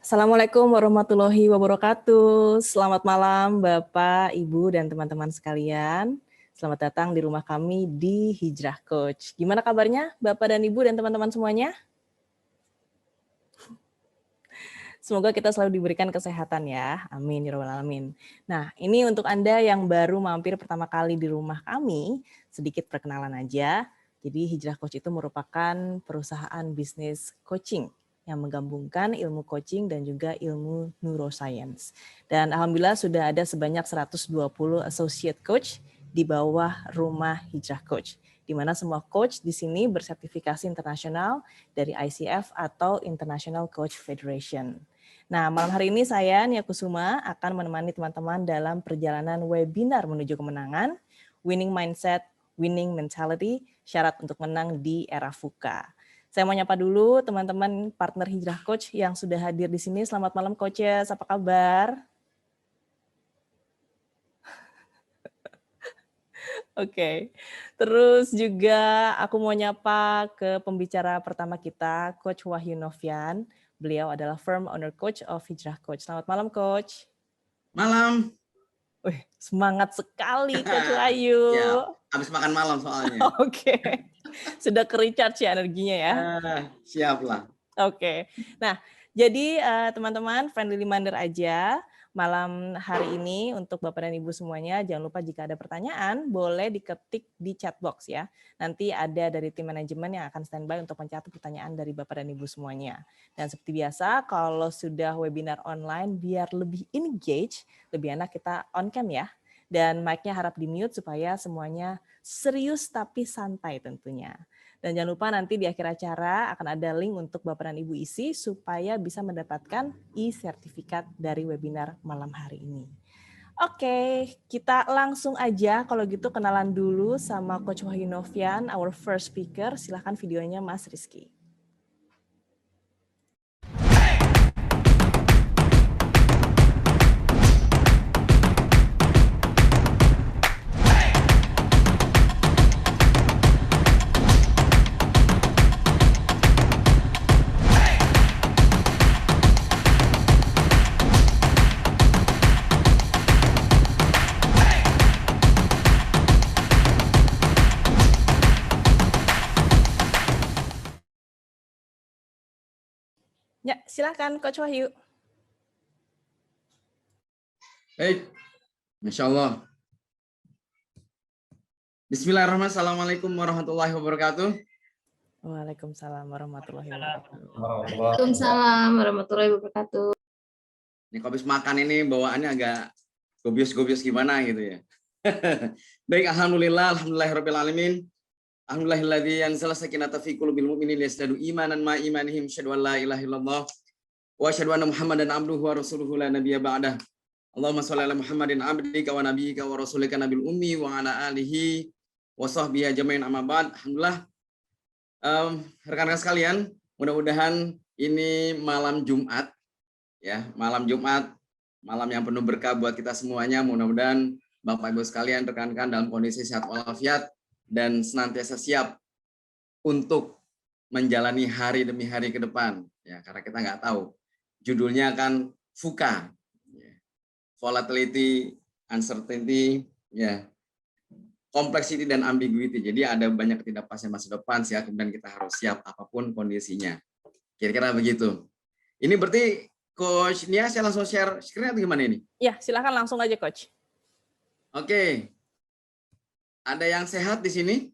Assalamualaikum warahmatullahi wabarakatuh. Selamat malam Bapak, Ibu, dan teman-teman sekalian. Selamat datang di rumah kami di Hijrah Coach. Gimana kabarnya Bapak dan Ibu dan teman-teman semuanya? Semoga kita selalu diberikan kesehatan ya. Amin ya rabbal alamin. Nah, ini untuk Anda yang baru mampir pertama kali di rumah kami, sedikit perkenalan aja. Jadi Hijrah Coach itu merupakan perusahaan bisnis coaching yang menggabungkan ilmu coaching dan juga ilmu neuroscience. Dan alhamdulillah sudah ada sebanyak 120 associate coach di bawah rumah Hijrah Coach, di mana semua coach di sini bersertifikasi internasional dari ICF atau International Coach Federation. Nah, malam hari ini saya, Nia Kusuma, akan menemani teman-teman dalam perjalanan webinar menuju kemenangan, Winning Mindset, Winning Mentality, syarat untuk menang di era VUCA. Saya mau nyapa dulu teman-teman partner Hijrah Coach yang sudah hadir di sini. Selamat malam Coaches, apa kabar? Oke, terus juga aku mau nyapa ke pembicara pertama kita, Coach Wahyu Novian. Beliau adalah firm owner coach of Hijrah Coach. Selamat malam, Coach. Malam. Wih, semangat sekali, Coach Wahyu. Ya, habis makan malam soalnya. Oke, sudah ke-recharge ya energinya ya? Siap lah. Oke, nah jadi teman-teman friendly reminder aja. Malam hari ini untuk Bapak dan Ibu semuanya, jangan lupa jika ada pertanyaan, boleh diketik di chat box ya. Nanti ada dari tim manajemen yang akan standby untuk mencatat pertanyaan dari Bapak dan Ibu semuanya. Dan seperti biasa, kalau sudah webinar online, biar lebih engage, lebih enak kita on cam ya. Dan mic-nya harap di-mute supaya semuanya serius tapi santai tentunya. Dan jangan lupa nanti di akhir acara akan ada link untuk Bapak dan Ibu isi supaya bisa mendapatkan e-sertifikat dari webinar malam hari ini. Oke, kita langsung aja kalau gitu kenalan dulu sama Coach Wahyu Novian, our first speaker. Silahkan videonya Mas Rizky. Ya, silakan Coach Wahyu. Baik, Masya Allah. Bismillahirrahmanirrahim. Assalamualaikum warahmatullahi wabarakatuh. Waalaikumsalam warahmatullahi wabarakatuh. Waalaikumsalam warahmatullahi wabarakatuh. Ini kalau habis makan ini bawaannya agak gobios-gobios gimana gitu ya. Baik, alhamdulillahirrahmanirrahim. Alhamdulillahilladzi anzala sakinata fi qulubil mu'minin liyazdadu imanan ma imanihim syadu an la ilaha illallah wa syadu anna Muhammadan abduhu wa rasuluhu la nabiyya ba'dah. Allahumma sholli ala Muhammadin abdika wa nabiyyika wa rasulika nabil ummi wa ala alihi wa sahbihi ajmain amma ba'd. Alhamdulillah. Rekan-rekan sekalian, mudah-mudahan ini malam Jumat ya, malam Jumat, malam yang penuh berkah buat kita semuanya. Mudah-mudahan Bapak Ibu sekalian, rekan-rekan dalam kondisi sehat walafiat dan senantiasa siap untuk menjalani hari demi hari ke depan ya, karena kita nggak tahu judulnya kan VUCA, volatility, uncertainty, ya, complexity dan ambiguity. Jadi ada banyak ketidakpastian masa depan sih, kemudian kita harus siap apapun kondisinya. Kira-kira begitu. Ini berarti Coach Nia, saya langsung share screen atau gimana ini? Ya, silakan langsung aja Coach. Oke. Ada yang sehat di sini?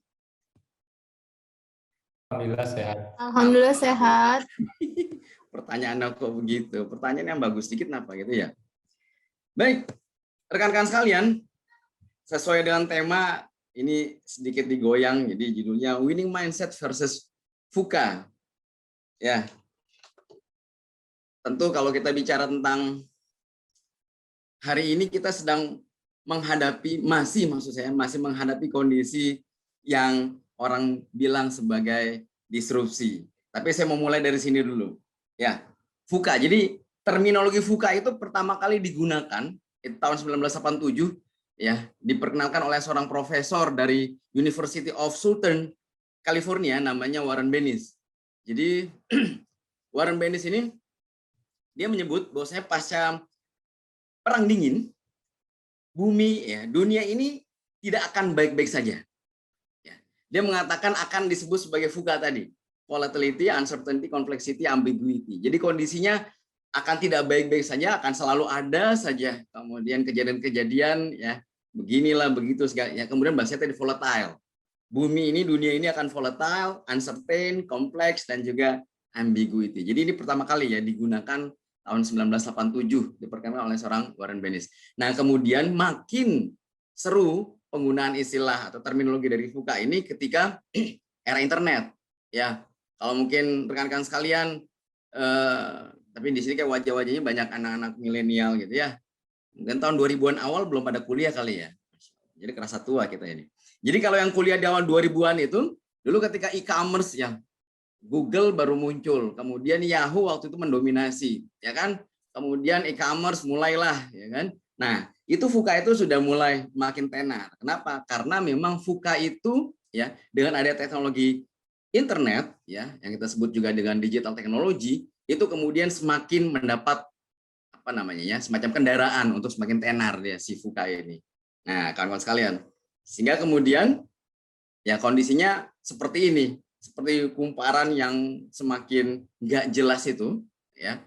Alhamdulillah sehat. Alhamdulillah sehat. Pertanyaannya kok begitu? Pertanyaan yang bagus dikit kenapa gitu ya? Baik, rekan-rekan sekalian, sesuai dengan tema ini sedikit digoyang, jadi judulnya Winning Mindset versus VUCA. Ya, tentu kalau kita bicara tentang hari ini kita sedang menghadapi, masih menghadapi kondisi yang orang bilang sebagai disrupsi. Tapi saya mau mulai dari sini dulu. Ya, VUCA. Jadi terminologi VUCA itu pertama kali digunakan tahun 1987 ya, diperkenalkan oleh seorang profesor dari University of Southern California namanya Warren Bennis. Jadi Warren Bennis ini dia menyebut bahwasanya pasca perang dingin, bumi ya, dunia ini tidak akan baik-baik saja. Ya. Dia mengatakan akan disebut sebagai VUCA tadi, volatility, uncertainty, complexity, ambiguity. Jadi kondisinya akan tidak baik-baik saja, akan selalu ada saja kemudian kejadian-kejadian ya, beginilah begitu segala ya. Kemudian bahasanya tadi volatile. Bumi ini, dunia ini akan volatile, uncertain, kompleks, dan juga ambiguity. Jadi ini pertama kali ya digunakan tahun 1987, diperkenalkan oleh seorang Warren Bennis. Nah, kemudian makin seru penggunaan istilah atau terminologi dari VUCA ini ketika era internet. Ya, kalau mungkin rekan-rekan sekalian, tapi di sini kayak wajah-wajahnya banyak anak-anak milenial gitu ya. Mungkin tahun 2000-an awal belum pada kuliah kali ya. Jadi kerasa tua kita ini. Jadi kalau yang kuliah di awal 2000-an itu, dulu ketika e-commerce ya, Google baru muncul, kemudian Yahoo waktu itu mendominasi, ya kan? Kemudian e-commerce mulailah, ya kan? Nah, itu VUCA itu sudah mulai makin tenar. Kenapa? Karena memang VUCA itu ya dengan ada teknologi internet ya, yang kita sebut juga dengan digital technology, itu kemudian semakin mendapat apa namanya ya, semacam kendaraan untuk semakin tenar ya si VUCA ini. Nah, kawan-kawan sekalian, sehingga kemudian ya kondisinya seperti ini. Seperti kumparan yang semakin nggak jelas itu, ya,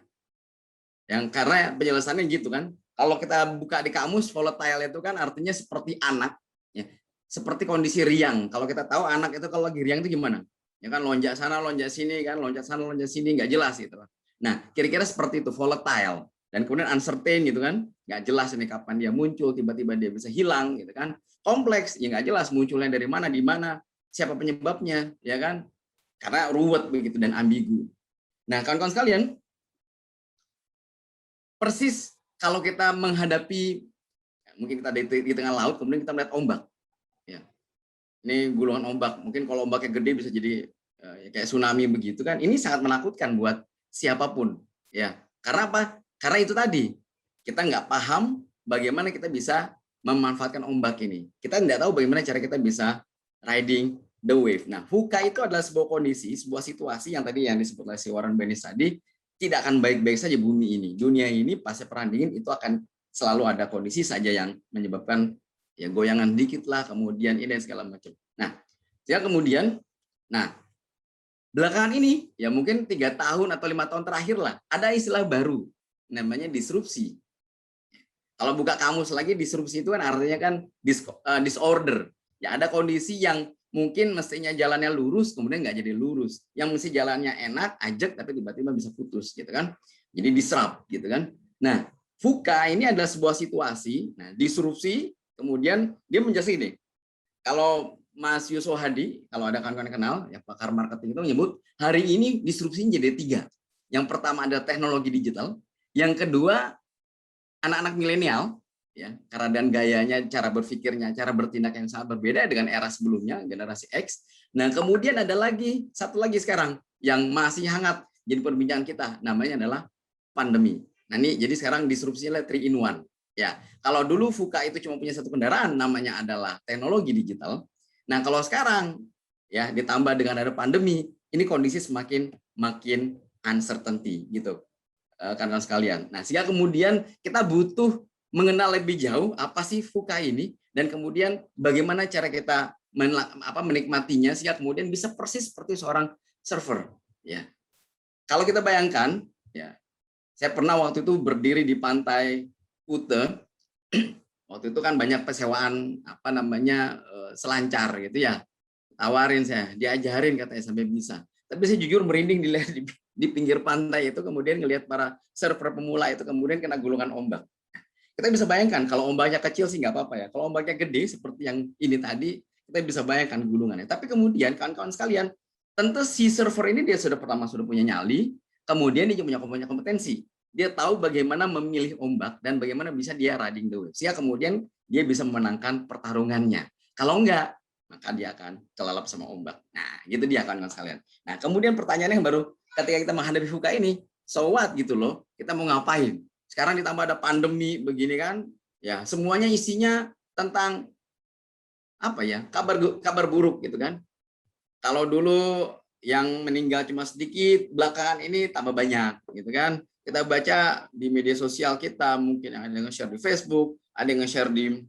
yang karena penjelasannya gitu kan. Kalau kita buka di kamus, volatile itu kan artinya seperti anak, ya, seperti kondisi riang. Kalau kita tahu anak itu kalau lagi riang itu gimana? Ya kan lonjak sana, lonjak sini, kan loncat sana, loncat sini, nggak jelas gitu. Nah, kira-kira seperti itu volatile dan kemudian uncertain gitu kan, nggak jelas ini kapan dia muncul, tiba-tiba dia bisa hilang gitu kan. Kompleks, ya nggak jelas munculnya dari mana, di mana, siapa penyebabnya, ya kan? Karena ruwet begitu dan ambigu. Nah, kawan-kawan sekalian, persis kalau kita menghadapi, mungkin kita di tengah laut, kemudian kita melihat ombak. Ya. Ini gulungan ombak. Mungkin kalau ombaknya gede bisa jadi kayak tsunami begitu kan. Ini sangat menakutkan buat siapapun. Ya. Karena apa? Karena itu tadi kita nggak paham bagaimana kita bisa memanfaatkan ombak ini. Kita nggak tahu bagaimana cara kita bisa riding the wave. Nah, VUCA itu adalah sebuah kondisi, sebuah situasi yang tadi yang disebut oleh si Warren Bennis tadi, tidak akan baik-baik saja bumi ini. Dunia ini pasca perang dingin itu akan selalu ada kondisi saja yang menyebabkan ya goyangan dikit lah, kemudian ini dan segala macam. Nah, sehingga kemudian, nah belakangan ini ya mungkin 3 tahun atau 5 tahun terakhir lah ada istilah baru namanya disrupsi. Kalau buka kamus lagi, disrupsi itu kan artinya kan disorder. Ya ada kondisi yang mungkin mestinya jalannya lurus, kemudian nggak jadi lurus. Yang mesti jalannya enak, ajak, tapi tiba-tiba bisa putus, gitu kan? Jadi disrupt, gitu kan? Nah, VUCA ini adalah sebuah situasi. Nah, disrupsi, kemudian dia menjelaskan ini. Kalau Mas Yusuf Hadi, kalau ada kawan-kawan kenal, ya pakar marketing itu menyebut hari ini disrupsinya jadi 3. Yang pertama adalah teknologi digital. Yang kedua anak-anak milenial. Ya, karena dan gayanya, cara berpikirnya, cara bertindak yang sangat berbeda dengan era sebelumnya, generasi X. Nah, kemudian ada lagi, satu lagi sekarang, yang masih hangat jadi perbincangan kita, namanya adalah pandemi. Nah, ini jadi sekarang disrupsinya 3 in 1. Ya, kalau dulu VUCA itu cuma punya satu kendaraan, namanya adalah teknologi digital. Nah, kalau sekarang, ya ditambah dengan ada pandemi, ini kondisi semakin makin uncertainty, gitu, kawan-kawan sekalian. Nah, sehingga kemudian kita butuh mengenal lebih jauh apa sih VUCA ini dan kemudian bagaimana cara kita menikmatinya sehingga kemudian bisa persis seperti seorang server ya. Kalau kita bayangkan ya, saya pernah waktu itu berdiri di pantai Kute. Waktu itu kan banyak persewaan selancar gitu ya. Tawarin saya, diajarin katanya sampai bisa. Tapi saya jujur merinding di pinggir pantai itu, kemudian ngelihat para server pemula itu kemudian kena gulungan ombak. Kita bisa bayangkan kalau ombaknya kecil sih nggak apa-apa ya. Kalau ombaknya gede seperti yang ini tadi, kita bisa bayangkan gulungannya. Tapi kemudian kawan-kawan sekalian, tentu si server ini dia sudah punya nyali, kemudian dia punya kompetensi. Dia tahu bagaimana memilih ombak dan bagaimana bisa dia riding the wave. Sehingga kemudian dia bisa memenangkan pertarungannya. Kalau enggak, maka dia akan kelalap sama ombak. Nah, gitu dia kawan-kawan sekalian. Nah, kemudian pertanyaannya yang baru ketika kita menghadapi VUCA ini, so what gitu loh, kita mau ngapain? Sekarang ditambah ada pandemi begini kan, ya semuanya isinya tentang apa ya, kabar buruk gitu kan. Kalau dulu yang meninggal cuma sedikit, belakangan ini tambah banyak gitu kan. kita baca di media sosial kita, mungkin ada yang nge-share di Facebook, ada yang nge-share di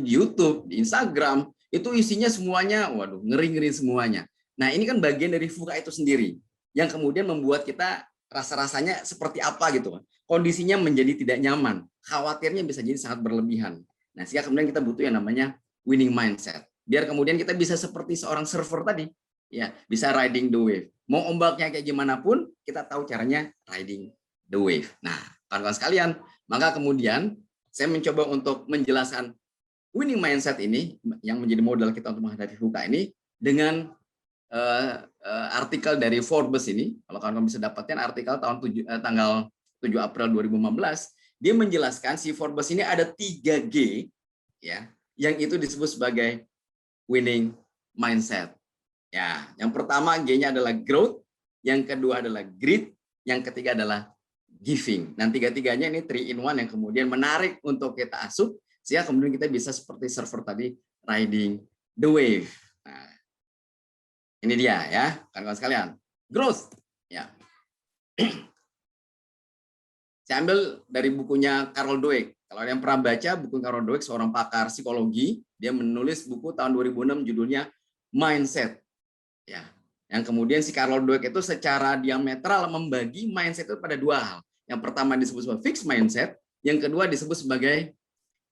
YouTube, di Instagram, itu isinya semuanya, waduh, ngeri-ngeri semuanya. Nah, ini kan bagian dari fuka itu sendiri, yang kemudian membuat kita rasa-rasanya seperti apa gitu. Kondisinya menjadi tidak nyaman, khawatirnya bisa jadi sangat berlebihan. Nah, sehingga kemudian kita butuh yang namanya winning mindset. Biar kemudian kita bisa seperti seorang surfer tadi, ya, bisa riding the wave. Mau ombaknya kayak gimana pun, kita tahu caranya riding the wave. Nah, kawan-kawan sekalian, maka kemudian saya mencoba untuk menjelaskan winning mindset ini yang menjadi modal kita untuk menghadapi VUCA ini dengan artikel dari Forbes ini. Kalau kawan-kawan bisa dapatkan artikel tanggal 7 April 2015, dia menjelaskan si Forbes ini ada 3G ya, yang itu disebut sebagai winning mindset. Ya, yang pertama G-nya adalah growth, yang kedua adalah grit, yang ketiga adalah giving. Dan tiga-tiganya ini 3-in-1 yang kemudian menarik untuk kita asup, sehingga kemudian kita bisa seperti server tadi, riding the wave. Nah, ini dia ya, kawan-kawan sekalian. Growth. Ya. Saya ambil dari bukunya Carol Dweck. Kalau ada yang pernah baca buku Carol Dweck, seorang pakar psikologi, dia menulis buku tahun 2006 judulnya Mindset. Ya, yang kemudian si Carol Dweck itu secara diametral membagi mindset itu pada dua hal. Yang pertama disebut sebagai fixed mindset, yang kedua disebut sebagai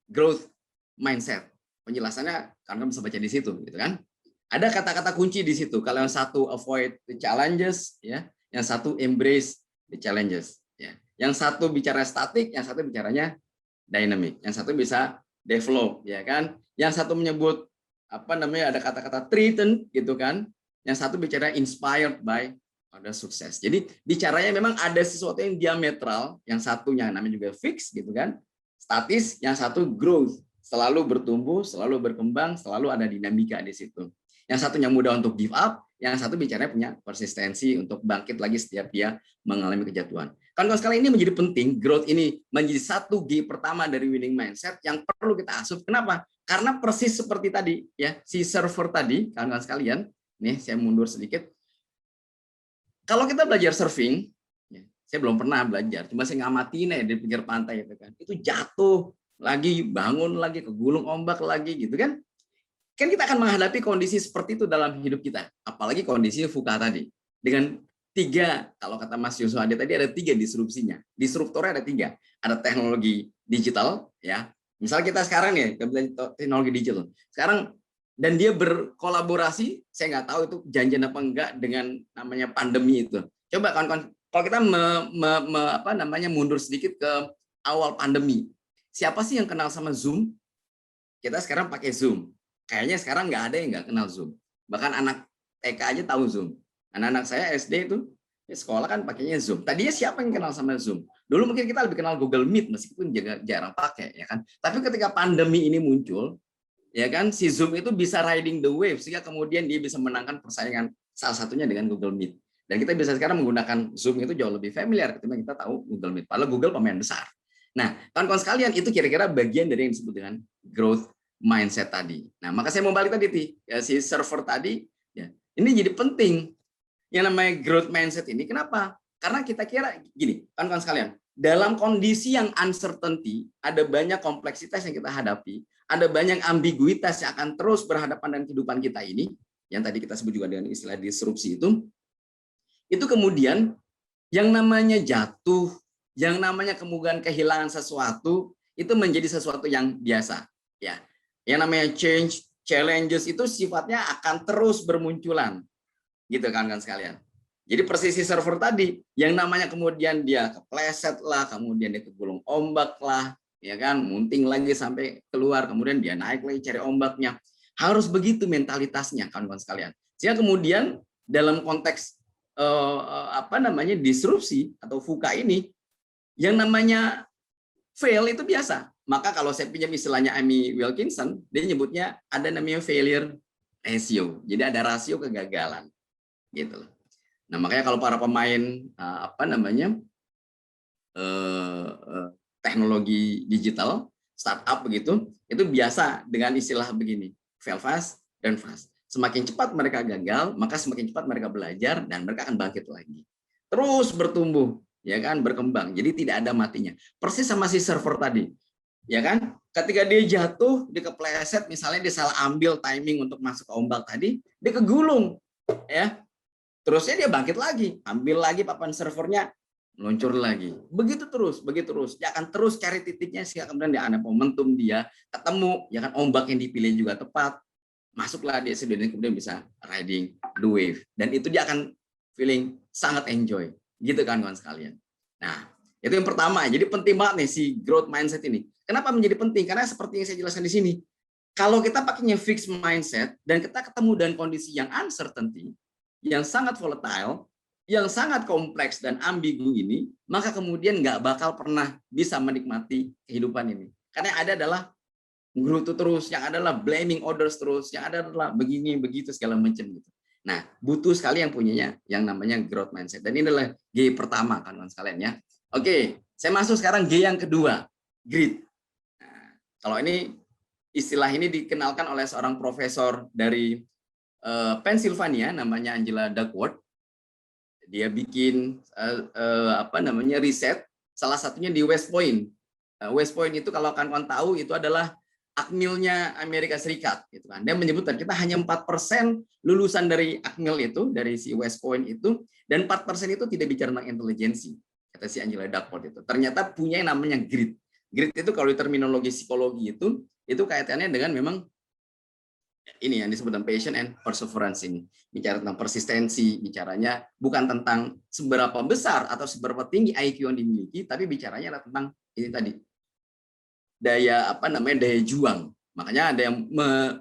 growth mindset. Penjelasannya karena bisa baca di situ, gitu kan? Ada kata-kata kunci di situ. Kalau yang satu avoid the challenges, ya, yang satu embrace the challenges, ya. Yang satu bicara statik, yang satu bicaranya dynamic, yang satu bisa develop, ya kan? Yang satu menyebut apa namanya, ada kata-kata threatened, gitu kan? Yang satu bicara inspired by ada sukses. Jadi bicaranya memang ada sesuatu yang diametral, yang satunya namanya juga fix gitu kan, statis, yang satu growth, selalu bertumbuh, selalu berkembang, selalu ada dinamika di situ. Yang satunya mudah untuk give up, yang satu bicaranya punya persistensi untuk bangkit lagi setiap dia mengalami kejatuhan. Kawan-kawan sekalian, ini menjadi penting, growth ini menjadi 1G pertama dari winning mindset yang perlu kita asup. Kenapa? Karena persis seperti tadi ya, si server tadi, kawan-kawan sekalian. Nih, saya mundur sedikit. Kalau kita belajar surfing, ya, saya belum pernah belajar, cuma saya ngamatin ya di pinggir pantai itu kan. Itu jatuh lagi, bangun lagi, kegulung ombak lagi gitu kan. Kan kita akan menghadapi kondisi seperti itu dalam hidup kita, apalagi kondisi VUCA tadi. Dengan 3, kalau kata Mas Yusuf Ade tadi ada 3 disrupsinya. Disruptornya ada 3. Ada teknologi digital, ya. Misal kita sekarang ya, teknologi digital. Sekarang dan dia berkolaborasi, saya nggak tahu itu janjian apa enggak dengan namanya pandemi itu. Coba kawan-kawan, kalau kita mundur sedikit ke awal pandemi, siapa sih yang kenal sama Zoom? Kita sekarang pakai Zoom. Kayaknya sekarang nggak ada yang nggak kenal Zoom. Bahkan anak TK aja tahu Zoom. Anak-anak saya SD itu sekolah kan pakainya Zoom. Tadinya siapa yang kenal sama Zoom? Dulu mungkin kita lebih kenal Google Meet meskipun jarang pakai, ya kan. Tapi ketika pandemi ini muncul, ya kan, si Zoom itu bisa riding the wave sehingga kemudian dia bisa menangkan persaingan, salah satunya dengan Google Meet. Dan kita bisa sekarang menggunakan Zoom itu jauh lebih familiar ketimbang kita tahu Google Meet. Padahal Google pemain besar. Nah, kawan-kawan sekalian, itu kira-kira bagian dari yang disebut dengan growth mindset tadi. Nah, maka saya mau balik tadi, ya, si server tadi, ya, ini jadi penting. Yang namanya growth mindset ini, kenapa? Karena kita kira gini, kawan-kawan sekalian, dalam kondisi yang uncertainty, ada banyak kompleksitas yang kita hadapi, ada banyak ambiguitas yang akan terus berhadapan dengan kehidupan kita ini, yang tadi kita sebut juga dengan istilah disrupsi itu kemudian yang namanya jatuh, yang namanya kemudian kehilangan sesuatu, itu menjadi sesuatu yang biasa. Ya, yang namanya change, challenges itu sifatnya akan terus bermunculan, gitu kan sekalian. Jadi persisi server tadi, yang namanya kemudian dia kepleset lah, kemudian dia kegulung ombak lah, ya kan, munting lagi sampai keluar, kemudian dia naik lagi cari ombaknya. Harus begitu mentalitasnya, kawan-kawan sekalian. Sehingga kemudian dalam konteks disrupsi atau VUCA ini, yang namanya fail itu biasa. Maka kalau saya pinjam istilahnya Amy Wilkinson, dia nyebutnya ada namanya failure ratio. Jadi ada rasio kegagalan, gitu. Nah, makanya kalau para pemain teknologi digital, startup begitu, itu biasa dengan istilah begini, fail fast dan fast. Semakin cepat mereka gagal, maka semakin cepat mereka belajar dan mereka akan bangkit lagi. Terus bertumbuh. ya kan, berkembang. Jadi tidak ada matinya. Persis sama si server tadi, ya kan? Ketika dia jatuh, dia kepleset, misalnya dia salah ambil timing untuk masuk ke ombak tadi, dia kegulung, ya. Terusnya dia bangkit lagi, ambil lagi papan servernya, meluncur lagi. Begitu terus, begitu terus. Dia akan terus cari titiknya sehingga kemudian dia ada momentum dia ketemu, ya kan, ombak yang dipilih juga tepat. Masuklah dia dan kemudian bisa riding the wave, dan itu dia akan feeling sangat enjoy, gitu kan kawan sekalian. Nah, itu yang pertama. Jadi penting banget nih si growth mindset ini. Kenapa menjadi penting? Karena seperti yang saya jelaskan di sini, kalau kita pakainya fixed mindset dan kita ketemu dengan kondisi yang uncertainty, yang sangat volatile, yang sangat kompleks dan ambigu ini, maka kemudian nggak bakal pernah bisa menikmati kehidupan ini. Karena yang ada adalah gerutu terus, yang adalah blaming others terus, yang ada adalah begini begitu segala macam gitu. Nah, butuh sekali yang punyanya yang namanya growth mindset. Dan ini adalah G pertama kan sekalian ya. Oke, saya masuk sekarang G yang kedua, grit. Nah, kalau ini istilah ini dikenalkan oleh seorang profesor dari Pennsylvania namanya Angela Duckworth. Dia bikin riset, salah satunya di West Point. West Point itu kalau kawan-kawan tahu itu adalah akmilnya Amerika Serikat, gitu kan. Dia menyebutkan kita hanya 4% lulusan dari akmil itu, dari si West Point itu, dan 4% itu tidak bicara tentang intelijensi, kata si Angela Duckworth itu. Ternyata punya yang namanya grit. Grit itu kalau di terminologi psikologi itu kaitannya dengan memang ini yang disebut passion and perseverance ini. Bicara tentang persistensi, bicaranya bukan tentang seberapa besar atau seberapa tinggi IQ yang dimiliki, tapi bicaranya adalah tentang ini tadi, daya daya juang. Makanya ada yang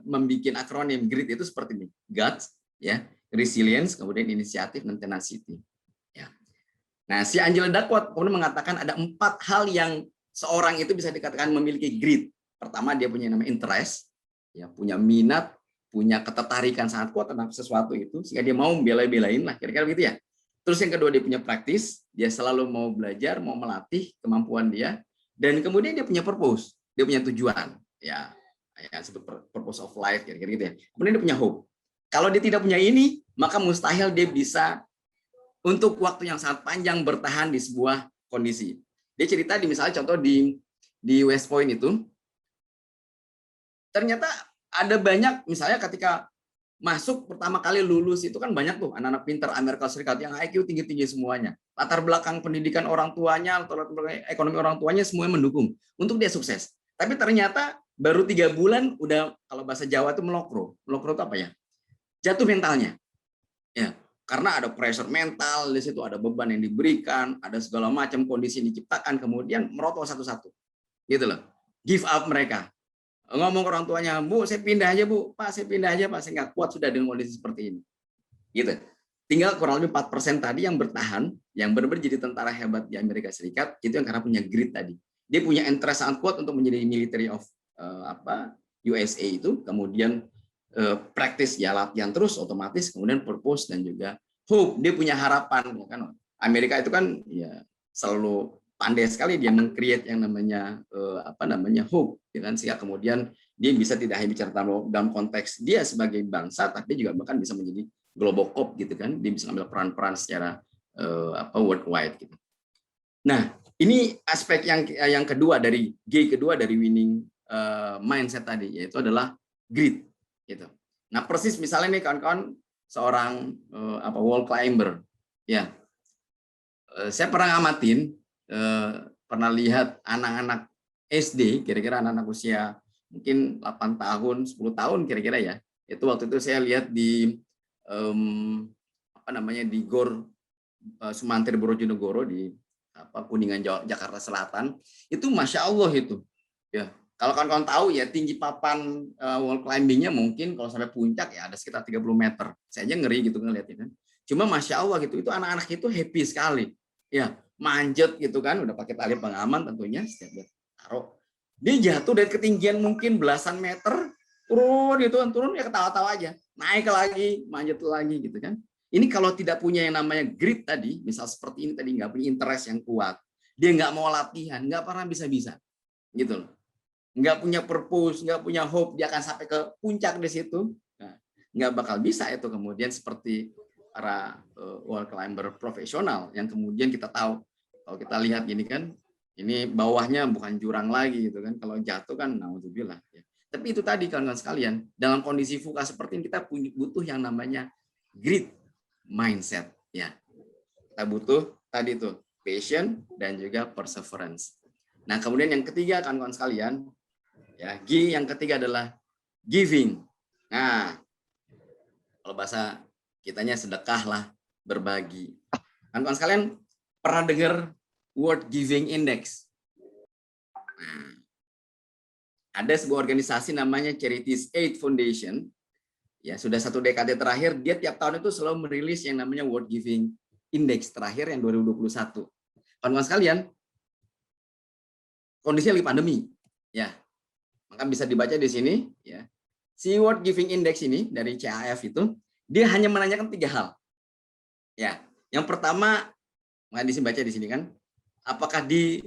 membuat akronim GRIT itu seperti ini: guts, ya, resilience, kemudian inisiatif dan tenacity. Ya. Nah, si Angela Duckworth kemudian mengatakan ada 4 hal yang seorang itu bisa dikatakan memiliki GRIT. Pertama, dia punya namanya interest, ya, punya minat, punya ketertarikan sangat kuat tentang sesuatu itu sehingga dia mau bela-belain lah, kira-kira begitu ya. Terus yang kedua, dia punya praktis, dia selalu mau belajar, mau melatih kemampuan dia. Dan kemudian dia punya purpose, dia punya tujuan, ya sebut purpose of life, kira-kira gitu ya. Kemudian dia punya hope. Kalau dia tidak punya ini, maka mustahil dia bisa untuk waktu yang sangat panjang bertahan di sebuah kondisi. Dia cerita di misalnya contoh di West Point itu, ternyata ada banyak misalnya ketika masuk pertama kali lulus itu kan banyak tuh anak-anak pintar Amerika Serikat yang IQ tinggi-tinggi semuanya. Latar belakang pendidikan orang tuanya, latar belakang ekonomi orang tuanya semuanya mendukung untuk dia sukses. Tapi ternyata baru 3 bulan udah, kalau bahasa Jawa itu melokro. Melokro itu apa ya? Jatuh mentalnya. Ya, karena ada pressure mental di situ, ada beban yang diberikan, ada segala macam kondisi yang diciptakan, kemudian merotol satu-satu. Gitu loh. Give up mereka. Ngomong ke orang tuanya, Bu, saya pindah aja, Bu. Pak, saya pindah aja, Pak. Saya nggak kuat sudah dengan kondisi seperti ini. Gitu. Tinggal kurang lebih 4% tadi yang bertahan, yang benar-benar jadi tentara hebat di Amerika Serikat, itu yang karena punya grit tadi. Dia punya interest sangat kuat untuk menjadi military of USA itu, kemudian praktis ya, latihan terus otomatis, kemudian purpose dan juga hope. Dia punya harapan, ya kan. Amerika itu kan ya selalu pandai sekali dia meng-create yang namanya hope, ya kan, sehingga kemudian dia bisa tidak hanya bicara dalam konteks dia sebagai bangsa, tapi juga bahkan bisa menjadi global cop gitu kan, dia bisa ambil peran-peran secara worldwide gitu. Nah, ini aspek yang kedua dari G kedua dari winning mindset tadi, yaitu adalah grit gitu. Nah, persis misalnya nih kawan-kawan seorang wall climber, ya, saya pernah ngamatin, pernah lihat anak-anak SD, kira-kira anak-anak usia mungkin 8 tahun, 10 tahun kira-kira ya. Itu waktu itu saya lihat di di Gor Sumantri Bojonegoro di Kuningan Jakarta Selatan. Itu Masya Allah itu. Ya, kalau kawan-kawan tahu ya, tinggi papan wall climbingnya mungkin kalau sampai puncak ya ada sekitar 30 meter. Saya aja ngeri gitu ngeliatin. Cuma Masya Allah gitu, itu anak-anak itu happy sekali. Ya, manjat gitu kan, udah pakai tali pengaman tentunya, setiap dia taruh. Dia jatuh dari ketinggian mungkin belasan meter, turun gitu kan, turun ya ketawa-tawa aja, naik lagi, manjat lagi gitu kan. Ini kalau tidak punya yang namanya grit tadi, misal seperti ini tadi, nggak punya interest yang kuat, dia nggak mau latihan, nggak pernah bisa-bisa, gitu loh. Nggak punya purpose, nggak punya hope, dia akan sampai ke puncak di situ, nah, nggak bakal bisa itu kemudian seperti para wall climber profesional yang kemudian kita tahu Kalau kita lihat gini kan, ini bawahnya bukan jurang lagi gitu kan. Kalau jatuh kan naudzubillah ya. Tapi itu tadi kawan-kawan sekalian, dalam kondisi fuka seperti ini kita butuh yang namanya grit mindset ya. Kita butuh tadi tuh passion dan juga perseverance. Nah, kemudian yang ketiga kawan-kawan sekalian, ya, yang ketiga adalah giving. Nah, kalau bahasa kitanya sedekah lah, berbagi. Kawan-kawan sekalian pernah dengar World Giving Index? Nah, ada sebuah organisasi namanya Charities Aid Foundation. Ya, sudah 1 dekade terakhir, dia tiap tahun itu selalu merilis yang namanya World Giving Index terakhir yang 2021. Kawan-kawan sekalian, kondisinya lagi pandemi, ya. Maka bisa dibaca di sini, ya. Si World Giving Index ini dari CAF itu, dia hanya menanyakan 3 hal. Ya, yang pertama, maka dibaca di sini kan, apakah di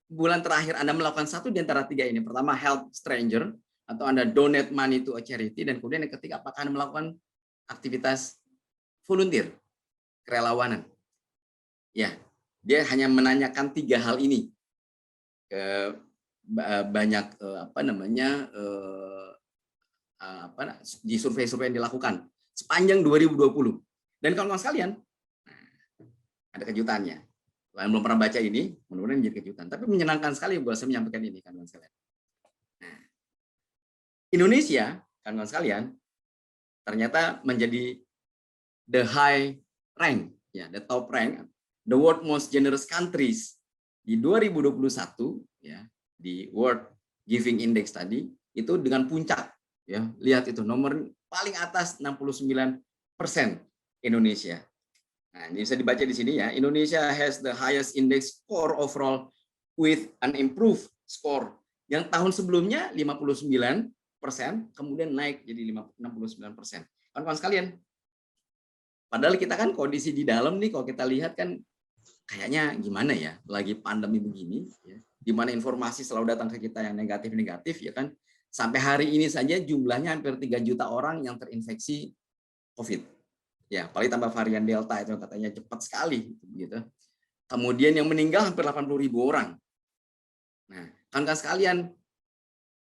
bulan terakhir Anda melakukan satu di antara 3 ini? Pertama, help stranger, atau Anda donate money to a charity, dan kemudian yang ketiga, apakah Anda melakukan aktivitas volunteer, kerelawanan. Ya, dia hanya menanyakan 3 hal ini ke banyak di survei-survei yang dilakukan sepanjang 2020. Dan kawan-kawan sekalian, ada kejutannya. Kalian belum pernah baca ini, mudah-mudahan menjadi kejutan. Tapi menyenangkan sekali buat saya menyampaikan ini, kawan-kawan sekalian. Nah, Indonesia, kawan-kawan sekalian, ternyata menjadi the high rank, ya, the top rank, the world most generous countries di 2021, ya, di World Giving Index tadi, itu dengan puncak, ya, lihat itu nomor paling atas 69% Indonesia. Nah, ini bisa dibaca di sini ya. Indonesia has the highest index score overall with an improved score. Yang tahun sebelumnya 59%, kemudian naik jadi 69%. Kawan-kawan sekalian, padahal kita kan kondisi di dalam nih, kalau kita lihat kan kayaknya gimana ya, lagi pandemi begini, ya, di mana informasi selalu datang ke kita yang negatif-negatif, ya kan. Sampai hari ini saja jumlahnya hampir 3 juta orang yang terinfeksi COVID. Ya, apalagi tambah varian Delta itu katanya cepat sekali gitu. Kemudian yang meninggal hampir 80.000 orang. Nah, kawan-kawan sekalian,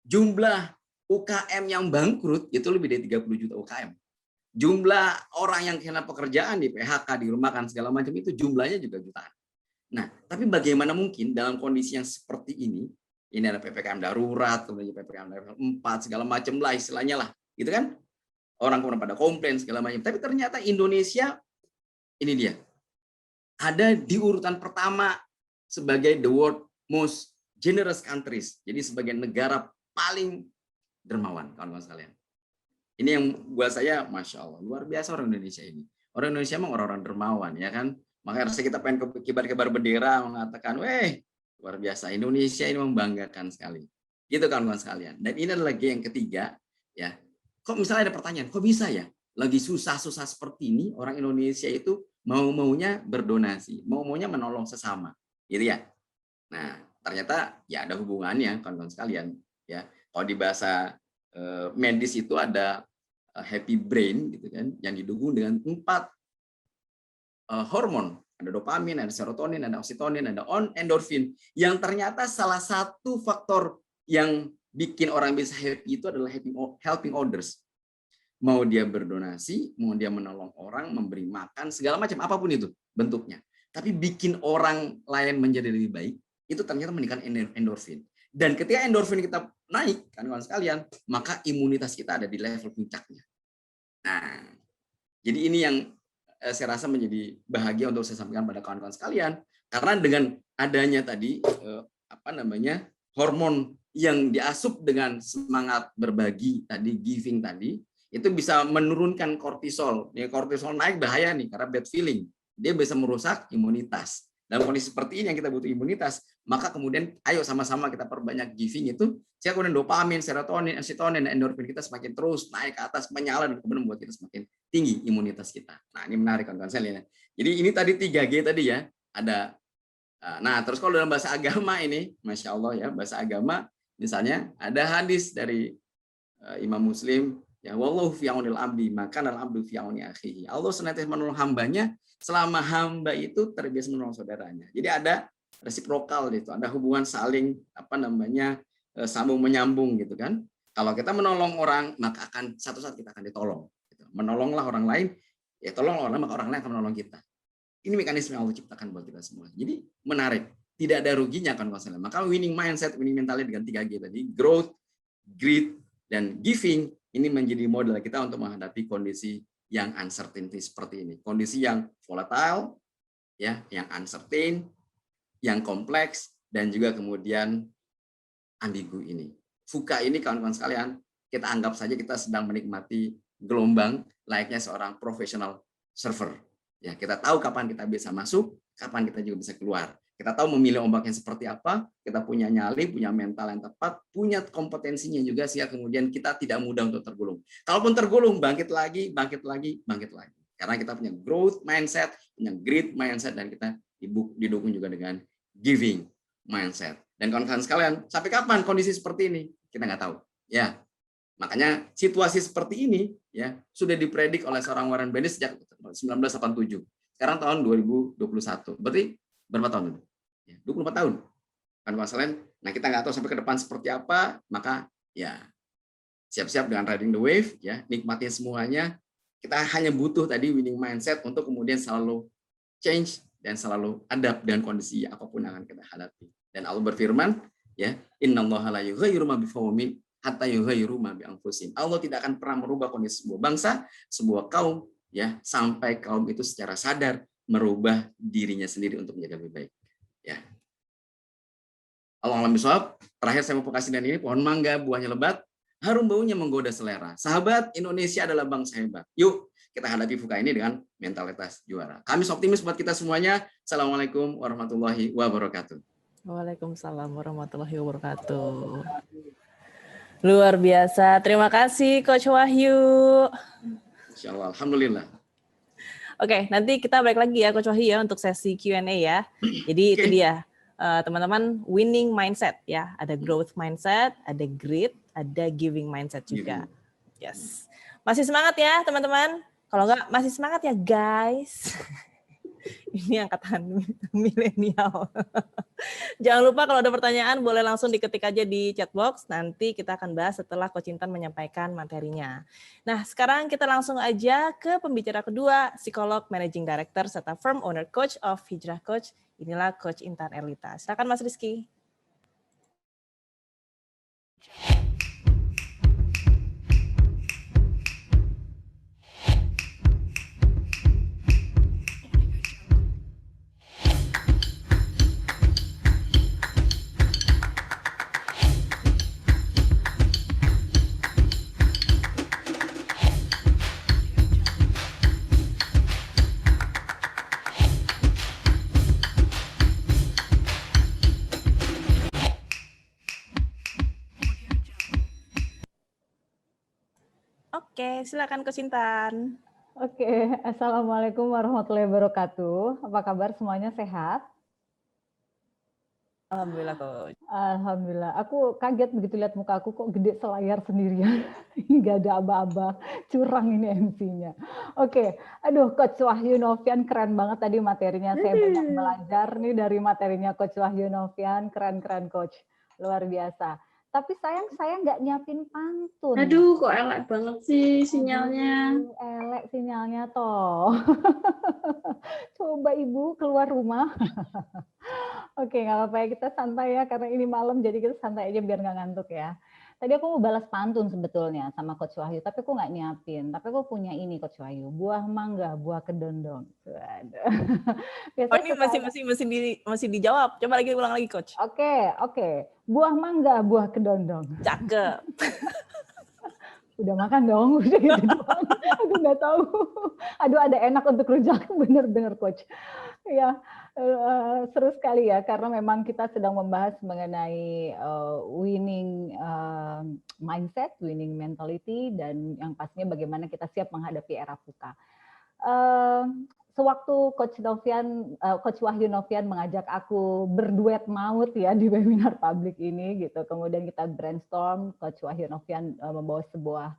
jumlah UKM yang bangkrut itu lebih dari 30 juta UKM. Jumlah orang yang kehilangan pekerjaan di PHK, dirumahkan segala macam itu jumlahnya juga jutaan. Nah, tapi bagaimana mungkin dalam kondisi yang seperti ini ada PPKM darurat, kemudian PPKM level 4 segala macam lah istilahnya lah, gitu kan? Orang kemudian pada komplain segala macam. Tapi ternyata Indonesia, ini dia, ada di urutan pertama sebagai the world most generous countries. Jadi sebagai negara paling dermawan, kawan-kawan sekalian. Ini yang buat saya, Masya Allah, luar biasa orang Indonesia ini. Orang Indonesia memang orang-orang dermawan, ya kan? Makanya rasanya kita pengen kibar-kibar bendera, mengatakan, weh, luar biasa, Indonesia ini membanggakan sekali. Gitu kawan-kawan sekalian. Dan ini adalah yang ketiga, ya. Kok misalnya ada pertanyaan, kok bisa ya lagi susah-susah seperti ini orang Indonesia itu mau-maunya berdonasi, mau-maunya menolong sesama, gitu ya. Nah, ternyata ya ada hubungannya kawan-kawan sekalian, ya. Kalau di bahasa medis itu ada happy brain gitu kan, yang didukung dengan 4 hormon, ada dopamin, ada serotonin, ada oksitonin, ada endorfin, yang ternyata salah satu faktor yang bikin orang bisa happy itu adalah helping others. Mau dia berdonasi, mau dia menolong orang, memberi makan, segala macam, apapun itu bentuknya. Tapi bikin orang lain menjadi lebih baik, itu ternyata meningkatkan endorfin. Dan ketika endorfin kita naik, kawan-kawan sekalian, maka imunitas kita ada di level puncaknya. Nah, jadi ini yang saya rasa menjadi bahagia untuk saya sampaikan pada kawan-kawan sekalian, karena dengan adanya tadi hormon yang diasup dengan semangat berbagi tadi, giving tadi, itu bisa menurunkan kortisol. Ya, kortisol naik bahaya nih karena bad feeling. Dia bisa merusak imunitas. Dalam kondisi seperti ini yang kita butuh imunitas, maka kemudian ayo sama-sama kita perbanyak giving itu, sehingga kemudian dopamin, serotonin, oksitonin, dan endorfin kita semakin terus naik ke atas, menyala, dan kemudian membuat kita semakin tinggi imunitas kita. Nah, ini menarik kawan-kawan sekalian. Jadi ini tadi 3G tadi ya, ada. Nah, terus kalau dalam bahasa agama ini, Masya Allah ya, bahasa agama, misalnya ada hadis dari Imam Muslim Ya, wallahu fi aunil abdi, maka abdu fi auni akhihi. Allah senantiasa menolong hambanya selama hamba itu terbiasa menolong saudaranya. Jadi ada resiprokal itu, ada hubungan saling sambung menyambung gitu kan. Kalau kita menolong orang, maka akan satu saat kita akan ditolong. Gitu. Menolonglah orang lain, ya tolong orang lain, maka orang lain akan menolong kita. Ini mekanisme yang Allah ciptakan buat kita semua. Jadi menarik, tidak ada ruginya kan konselnya. Maka winning mindset, winning mentality dengan 3G tadi, growth, greed, dan giving, ini menjadi modal kita untuk menghadapi kondisi yang uncertainty seperti ini. Kondisi yang volatile, ya, yang uncertain, yang kompleks, dan juga kemudian ambigu ini. Fuka ini kawan-kawan sekalian, kita anggap saja kita sedang menikmati gelombang layaknya seorang profesional surfer. Ya, kita tahu kapan kita bisa masuk, kapan kita juga bisa keluar. Kita tahu memilih ombaknya seperti apa, kita punya nyali, punya mental yang tepat, punya kompetensinya juga sehingga kemudian kita tidak mudah untuk tergulung. Kalaupun tergulung, bangkit lagi, bangkit lagi, bangkit lagi. Karena kita punya growth mindset, punya great mindset, dan kita didukung juga dengan giving mindset. Dan kawan-kawan sekalian, sampai kapan kondisi seperti ini? Kita nggak tahu. Ya, makanya situasi seperti ini ya sudah dipredik oleh seorang Warren Buffett sejak 1987. Sekarang tahun 2021. Berarti berapa tahun itu? Ya, 24 tahun. Kawan-kawan sekalian, nah kita nggak tahu sampai ke depan seperti apa, maka ya siap-siap dengan riding the wave, ya nikmatin semuanya. Kita hanya butuh tadi winning mindset untuk kemudian selalu change dan selalu adapt dengan kondisi apapun yang akan kita hadapi. Dan Allah berfirman, ya, innallaha la yughayyiru ma biqaumin hatta yughayyiru ma bi anfusihim. Allah tidak akan pernah merubah kondisi sebuah bangsa, sebuah kaum, ya, sampai kaum itu secara sadar merubah dirinya sendiri untuk menjadi lebih baik. Ya. Allah alam bisawab. Terakhir saya mau kasih dan ini pohon mangga buahnya lebat, harum baunya menggoda selera. Sahabat, Indonesia adalah bangsa hebat. Yuk kita hadapi fuka ini dengan mentalitas juara. Kamis optimis buat kita semuanya. Assalamualaikum warahmatullahi wabarakatuh. Waalaikumsalam warahmatullahi wabarakatuh. Luar biasa. Terima kasih Coach Wahyu. Insya Allah. Alhamdulillah. Oke, nanti kita balik lagi ya Coach Wahyu ya untuk sesi Q&A ya. Jadi itu dia teman-teman, winning mindset ya. Ada growth mindset, ada grit, ada giving mindset juga. Yes. Masih semangat ya teman-teman? Kalau enggak masih semangat ya guys. Ini angkatan milenial. Jangan lupa kalau ada pertanyaan boleh langsung diketik aja di chat box. Nanti kita akan bahas setelah Coach Intan menyampaikan materinya. Nah, sekarang kita langsung aja ke pembicara kedua, psikolog, managing director, serta firm owner coach of Hijrah Coach. Inilah Coach Intan Erlita. Silakan Mas Rizky. Oke, silakan Coach Intan. Oke, Assalamualaikum warahmatullahi wabarakatuh. Apa kabar semuanya, sehat? Alhamdulillah Coach. Alhamdulillah. Aku kaget begitu lihat muka aku kok gede selayar sendirian. Ini nggak ada aba-aba, curang ini MC-nya. Oke, aduh Coach Wahyu Novian keren banget tadi materinya. Saya banyak belajar nih dari materinya Coach Wahyu Novian. Keren-keren Coach, luar biasa. Tapi sayang saya nggak nyiapin pantun. Aduh, kok elek banget sih sinyalnya. Aduh, elek sinyalnya toh. Coba Ibu keluar rumah. Oke, nggak apa-apa ya, kita santai ya, karena ini malam jadi kita santai aja biar nggak ngantuk ya. Tadi aku mau balas pantun sebetulnya sama Coach Wahyu, tapi aku nggak nyiapin. Tapi aku punya ini Coach Wahyu, buah mangga, buah kedondong. Oh, ini masih dijawab. Coba lagi ulang lagi Coach. Oke. Buah mangga, buah kedondong. Cakep. Udah makan dong, udah gitu doang. Aduh nggak tahu. Aduh ada enak untuk rujak, bener-bener Coach. Ya, seru sekali ya, karena memang kita sedang membahas mengenai winning mindset, winning mentality, dan yang pastinya bagaimana kita siap menghadapi era VUCA. Sewaktu Coach Wahyu Novian mengajak aku berduet maut ya di webinar publik ini gitu, kemudian kita brainstorm, Coach Wahyu Novian membawa sebuah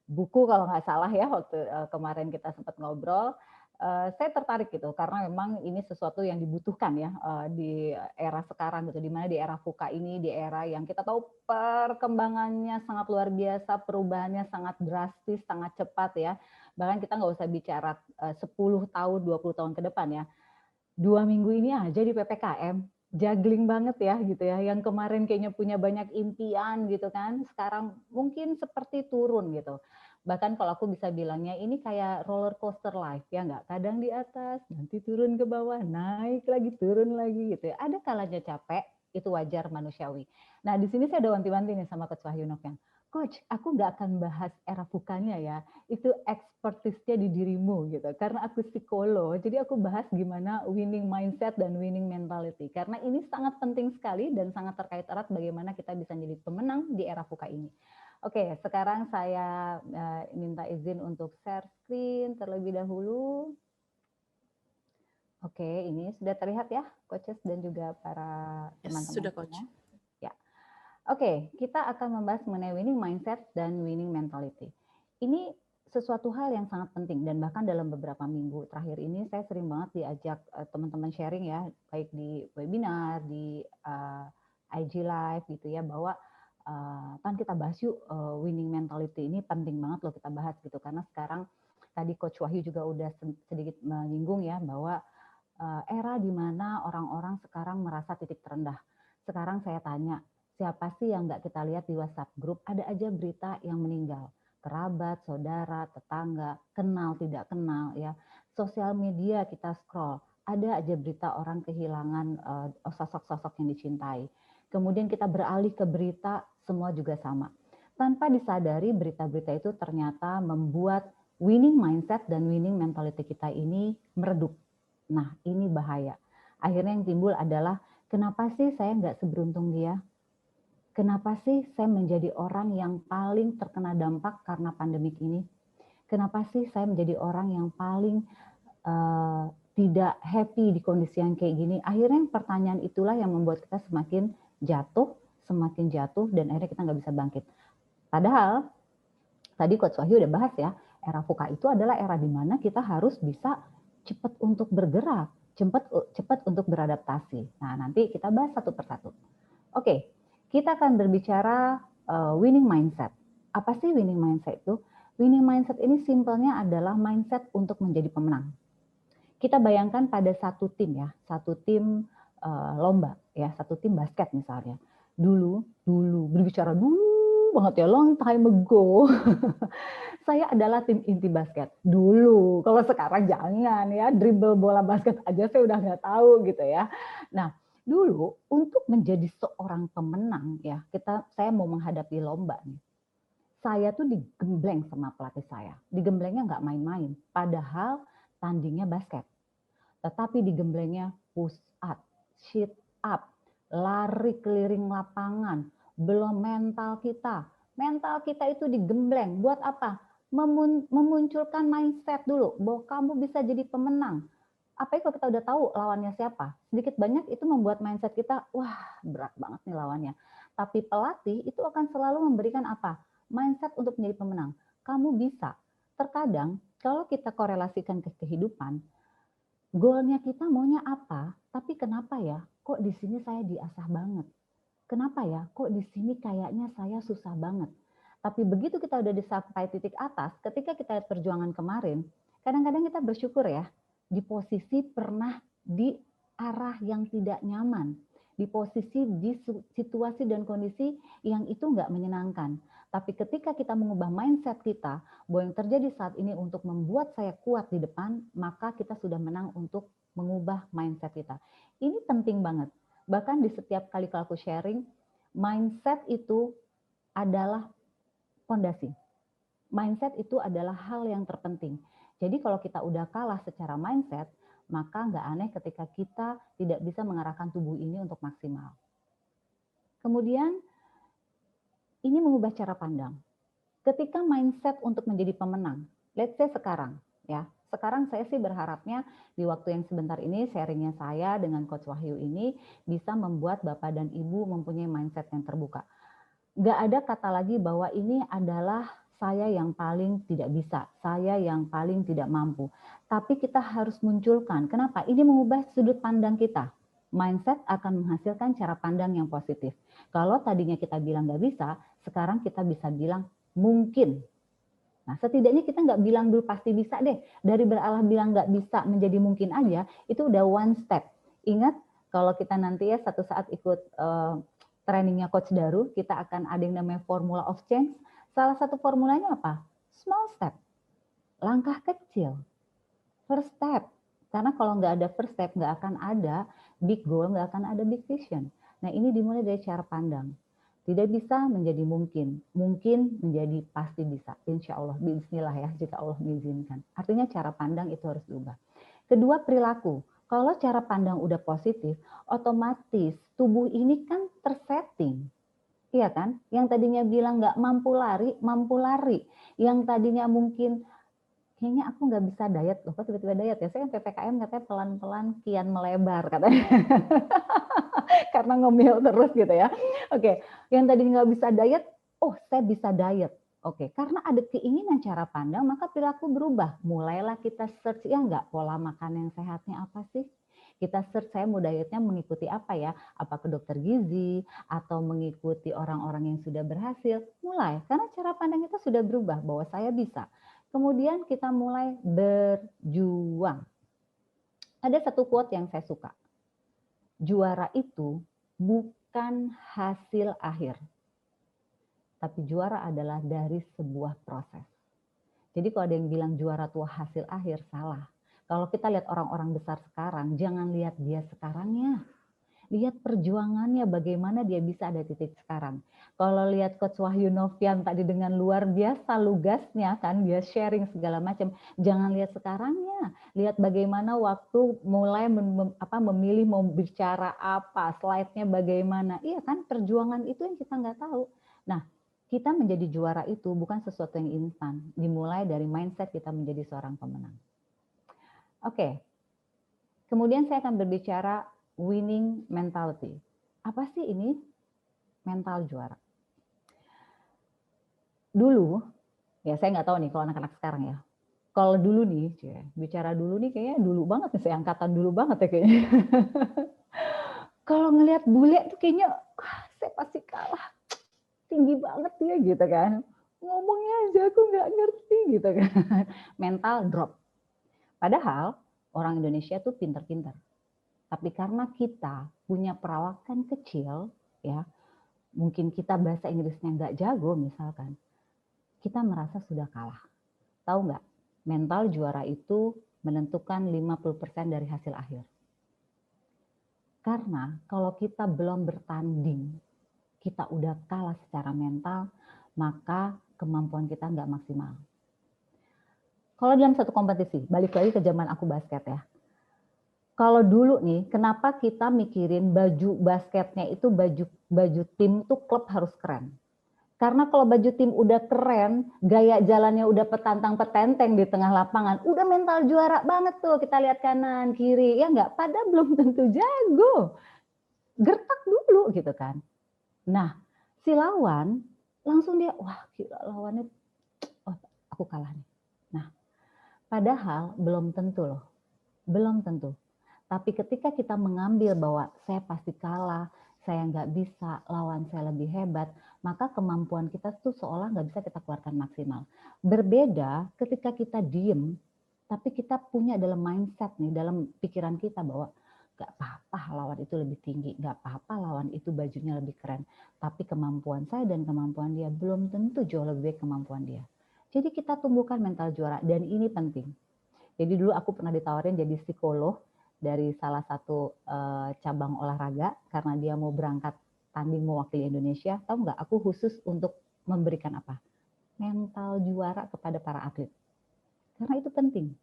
buku kalau nggak salah ya, waktu kemarin kita sempat ngobrol. Saya tertarik gitu karena memang ini sesuatu yang dibutuhkan ya di era sekarang gitu, di mana di era VUCA ini, di era yang kita tahu perkembangannya sangat luar biasa, perubahannya sangat drastis, sangat cepat ya. Bahkan kita nggak usah bicara 10 tahun, 20 tahun ke depan ya. 2 minggu ini aja di PPKM, juggling banget ya gitu ya. Yang kemarin kayaknya punya banyak impian gitu kan, sekarang mungkin seperti turun gitu. Bahkan kalau aku bisa bilangnya ini kayak roller coaster life ya nggak? Kadang di atas, nanti turun ke bawah, naik lagi, turun lagi gitu ya. Ada kalanya capek, itu wajar manusiawi. Nah di sini saya ada wanti-wanti nih sama Coach Wahyu Novian. Coach, aku nggak akan bahas era VUCA-nya ya, itu expertise-nya di dirimu gitu. Karena aku psikolog, jadi aku bahas gimana winning mindset dan winning mentality. Karena ini sangat penting sekali dan sangat terkait erat bagaimana kita bisa menjadi pemenang di era VUCA ini. Oke, sekarang saya minta izin untuk share screen terlebih dahulu. Oke, ini sudah terlihat ya, coaches dan juga para teman-teman. Sudah, Coach. Ya. Oke, kita akan membahas mengenai winning mindset dan winning mentality. Ini sesuatu hal yang sangat penting dan bahkan dalam beberapa minggu terakhir ini saya sering banget diajak teman-teman sharing ya, baik di webinar, di IG live gitu ya, bahwa kan kita bahas yuk winning mentality ini penting banget loh kita bahas gitu, karena sekarang tadi Coach Wahyu juga udah sedikit menyinggung ya bahwa era di mana orang-orang sekarang merasa titik terendah. Sekarang saya tanya, siapa sih yang nggak kita lihat di WhatsApp grup, ada aja berita yang meninggal. Kerabat, saudara, tetangga, kenal, tidak kenal. Ya. Sosial media kita scroll, ada aja berita orang kehilangan sosok-sosok yang dicintai. Kemudian kita beralih ke berita, semua juga sama. Tanpa disadari berita-berita itu ternyata membuat winning mindset dan winning mentality kita ini meredup. Nah ini bahaya. Akhirnya yang timbul adalah, kenapa sih saya nggak seberuntung dia? Kenapa sih saya menjadi orang yang paling terkena dampak karena pandemik ini? Kenapa sih saya menjadi orang yang paling tidak happy di kondisi yang kayak gini? Akhirnya pertanyaan itulah yang membuat kita semakin jatuh, dan akhirnya kita nggak bisa bangkit. Padahal tadi Coach Wahyu udah bahas ya, era VUCA itu adalah era di mana kita harus bisa cepat untuk bergerak, cepat untuk beradaptasi. Nah, nanti kita bahas satu persatu. Oke, kita akan berbicara winning mindset. Apa sih winning mindset itu? Winning mindset ini simpelnya adalah mindset untuk menjadi pemenang. Kita bayangkan pada satu tim ya, satu tim lomba ya, satu tim basket misalnya. Dulu berbicara dulu banget ya, long time ago. Saya adalah tim inti basket dulu. Kalau sekarang jangan ya, dribble bola basket aja saya udah nggak tahu gitu ya. Nah, dulu untuk menjadi seorang pemenang ya, saya mau menghadapi lomba nih. Saya tuh digembleng sama pelatih saya. Digemblengnya nggak main-main. Padahal tandingnya basket. Tetapi digemblengnya push up, sit up, lari keliling lapangan, belum mental kita. Mental kita itu digembleng. Buat apa? Memunculkan mindset dulu bahwa kamu bisa jadi pemenang. Apalagi kalau kita udah tahu lawannya siapa, sedikit banyak itu membuat mindset kita, wah berat banget nih lawannya. Tapi pelatih itu akan selalu memberikan apa? Mindset untuk menjadi pemenang. Kamu bisa. Terkadang kalau kita korelasikan ke kehidupan, goalnya kita maunya apa, tapi kenapa ya? Kok di sini saya diasah banget? Kenapa ya? Kok di sini kayaknya saya susah banget? Tapi begitu kita udah sampai titik atas, ketika kita lihat perjuangan kemarin, kadang-kadang kita bersyukur ya, di posisi pernah di arah yang tidak nyaman, di posisi di situasi dan kondisi yang itu nggak menyenangkan. Tapi ketika kita mengubah mindset kita, bahwa yang terjadi saat ini untuk membuat saya kuat di depan, maka kita sudah menang untuk mengubah mindset kita. Ini penting banget. Bahkan di setiap kali kalau aku sharing, mindset itu adalah fondasi. Mindset itu adalah hal yang terpenting. Jadi kalau kita udah kalah secara mindset, maka nggak aneh ketika kita tidak bisa mengarahkan tubuh ini untuk maksimal. Kemudian, ini mengubah cara pandang. Ketika mindset untuk menjadi pemenang, let's say sekarang, ya. Sekarang saya sih berharapnya di waktu yang sebentar ini sharingnya saya dengan Coach Wahyu ini bisa membuat Bapak dan Ibu mempunyai mindset yang terbuka. Nggak ada kata lagi bahwa ini adalah saya yang paling tidak bisa, saya yang paling tidak mampu. Tapi kita harus munculkan. Kenapa? Ini mengubah sudut pandang kita. Mindset akan menghasilkan cara pandang yang positif. Kalau tadinya kita bilang nggak bisa, sekarang kita bisa bilang mungkin. Nah, setidaknya kita nggak bilang dulu pasti bisa deh. Dari beralah bilang nggak bisa menjadi mungkin aja, itu udah one step. Ingat, kalau kita nanti ya satu saat ikut trainingnya Coach Daru, kita akan ada yang namanya Formula of Change. Salah satu formulanya apa? Small step. Langkah kecil. First step. Karena kalau nggak ada first step, nggak akan ada big goal, nggak akan ada big vision. Nah, ini dimulai dari cara pandang. Tidak bisa menjadi mungkin, mungkin menjadi pasti bisa. Insya Allah, bismillah ya, jika Allah mengizinkan. Artinya cara pandang itu harus diubah. Kedua, perilaku. Kalau cara pandang udah positif, otomatis tubuh ini kan tersetting. Iya kan? Yang tadinya bilang nggak mampu lari, mampu lari. Yang tadinya mungkin, kayaknya aku nggak bisa diet. Loh, kok tiba-tiba diet ya? Saya kan PPKM katanya pelan-pelan kian melebar katanya. Karena ngemil terus gitu ya. Oke, yang tadi nggak bisa diet, oh saya bisa diet. Oke, karena ada keinginan cara pandang, maka perilaku berubah. Mulailah kita search, ya nggak, pola makan yang sehatnya apa sih? Kita search, saya mau dietnya mengikuti apa ya? Apa ke dokter gizi, atau mengikuti orang-orang yang sudah berhasil? Mulai, karena cara pandang kita sudah berubah, bahwa saya bisa. Kemudian kita mulai berjuang. Ada satu quote yang saya suka. Juara itu bukan hasil akhir, tapi juara adalah dari sebuah proses. Jadi kalau ada yang bilang juara itu hasil akhir, salah. Kalau kita lihat orang-orang besar sekarang, jangan lihat dia sekarangnya. Lihat perjuangannya, bagaimana dia bisa ada titik sekarang. Kalau lihat Coach Wahyu Novian tadi dengan luar biasa lugasnya kan, dia sharing segala macam. Jangan lihat sekarangnya, lihat bagaimana waktu mulai memilih mau bicara apa, slide-nya bagaimana. Iya kan, perjuangan itu yang kita nggak tahu. Nah, kita menjadi juara itu bukan sesuatu yang instan. Dimulai dari mindset kita menjadi seorang pemenang. Oke, kemudian saya akan berbicara winning mentality. Apa sih ini mental juara? Dulu, ya saya nggak tahu nih kalau anak-anak sekarang ya. Kalau dulu nih, bicara dulu nih kayaknya dulu banget nih, saya angkatan dulu banget ya kayaknya. Kalau ngelihat bule tuh kayaknya, saya pasti kalah. Tinggi banget dia gitu kan. Ngomongnya aja aku nggak ngerti gitu kan. Mental drop. Padahal orang Indonesia tuh pinter-pinter. Tapi karena kita punya perawakan kecil, ya, mungkin kita bahasa Inggrisnya nggak jago misalkan, kita merasa sudah kalah. Tahu nggak? Mental juara itu menentukan 50% dari hasil akhir. Karena kalau kita belum bertanding, kita udah kalah secara mental, maka kemampuan kita nggak maksimal. Kalau dalam satu kompetisi, balik lagi ke zaman aku basket ya. Kalau dulu nih, kenapa kita mikirin baju basketnya itu baju tim tuh klub harus keren. Karena kalau baju tim udah keren, gaya jalannya udah petantang-petenteng di tengah lapangan, udah mental juara banget tuh. Kita lihat kanan, kiri, ya nggak? Padahal belum tentu jago. Gertak dulu gitu kan. Nah, si lawan langsung dia, wah gila lawannya, oh aku kalah nih. Nah, padahal belum tentu loh, belum tentu. Tapi ketika kita mengambil bahwa saya pasti kalah, saya nggak bisa, lawan saya lebih hebat, maka kemampuan kita tuh seolah nggak bisa kita keluarkan maksimal. Berbeda ketika kita diem, tapi kita punya dalam mindset nih, dalam pikiran kita bahwa nggak apa-apa lawan itu lebih tinggi, nggak apa-apa lawan itu bajunya lebih keren, tapi kemampuan saya dan kemampuan dia belum tentu jauh lebih baik kemampuan dia. Jadi kita tumbuhkan mental juara, dan ini penting. Jadi dulu aku pernah ditawarin jadi psikolog dari salah satu cabang olahraga karena dia mau berangkat tanding mewakili Indonesia. Tahu nggak? Aku khusus untuk memberikan apa? Mental juara kepada para atlet. Karena itu penting.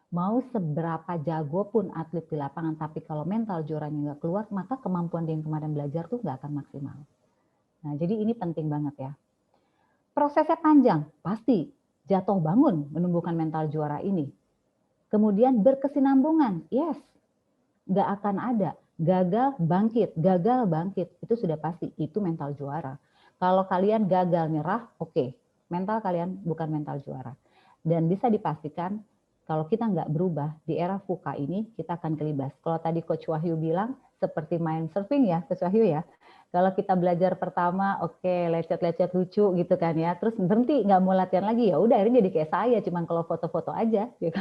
Mau seberapa jago pun atlet di lapangan, tapi kalau mental juaranya nggak keluar, maka kemampuan dia yang kemarin belajar tuh nggak akan maksimal. Nah, jadi ini penting banget ya. Prosesnya panjang, pasti jatuh bangun menumbuhkan mental juara ini. Kemudian berkesinambungan, yes, nggak akan ada. Gagal bangkit, itu sudah pasti, itu mental juara. Kalau kalian gagal nyerah, oke, Mental kalian bukan mental juara. Dan bisa dipastikan kalau kita nggak berubah di era VUCA ini, kita akan kelibas. Kalau tadi Coach Wahyu bilang, seperti main surfing ya, Coach Wahyu ya. Kalau kita belajar pertama, oke, lecet-lecet lucu gitu kan ya. Terus berhenti, nggak mau latihan lagi, ya udah akhirnya jadi kayak saya, cuman kalau foto-foto aja. Gitu.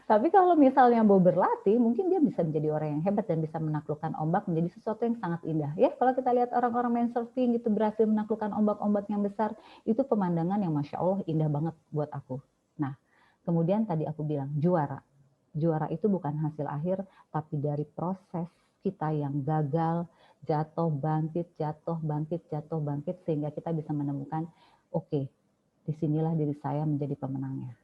Tapi kalau misalnya mau berlatih, mungkin dia bisa menjadi orang yang hebat dan bisa menaklukkan ombak menjadi sesuatu yang sangat indah. Ya, kalau kita lihat orang-orang main surfing itu berhasil menaklukkan ombak-ombak yang besar, itu pemandangan yang Masya Allah indah banget buat aku. Nah, kemudian tadi aku bilang juara. Juara itu bukan hasil akhir, tapi dari proses kita yang gagal, jatuh, bangkit, jatuh, bangkit, jatuh, bangkit, sehingga kita bisa menemukan, oke, disinilah diri saya menjadi pemenangnya.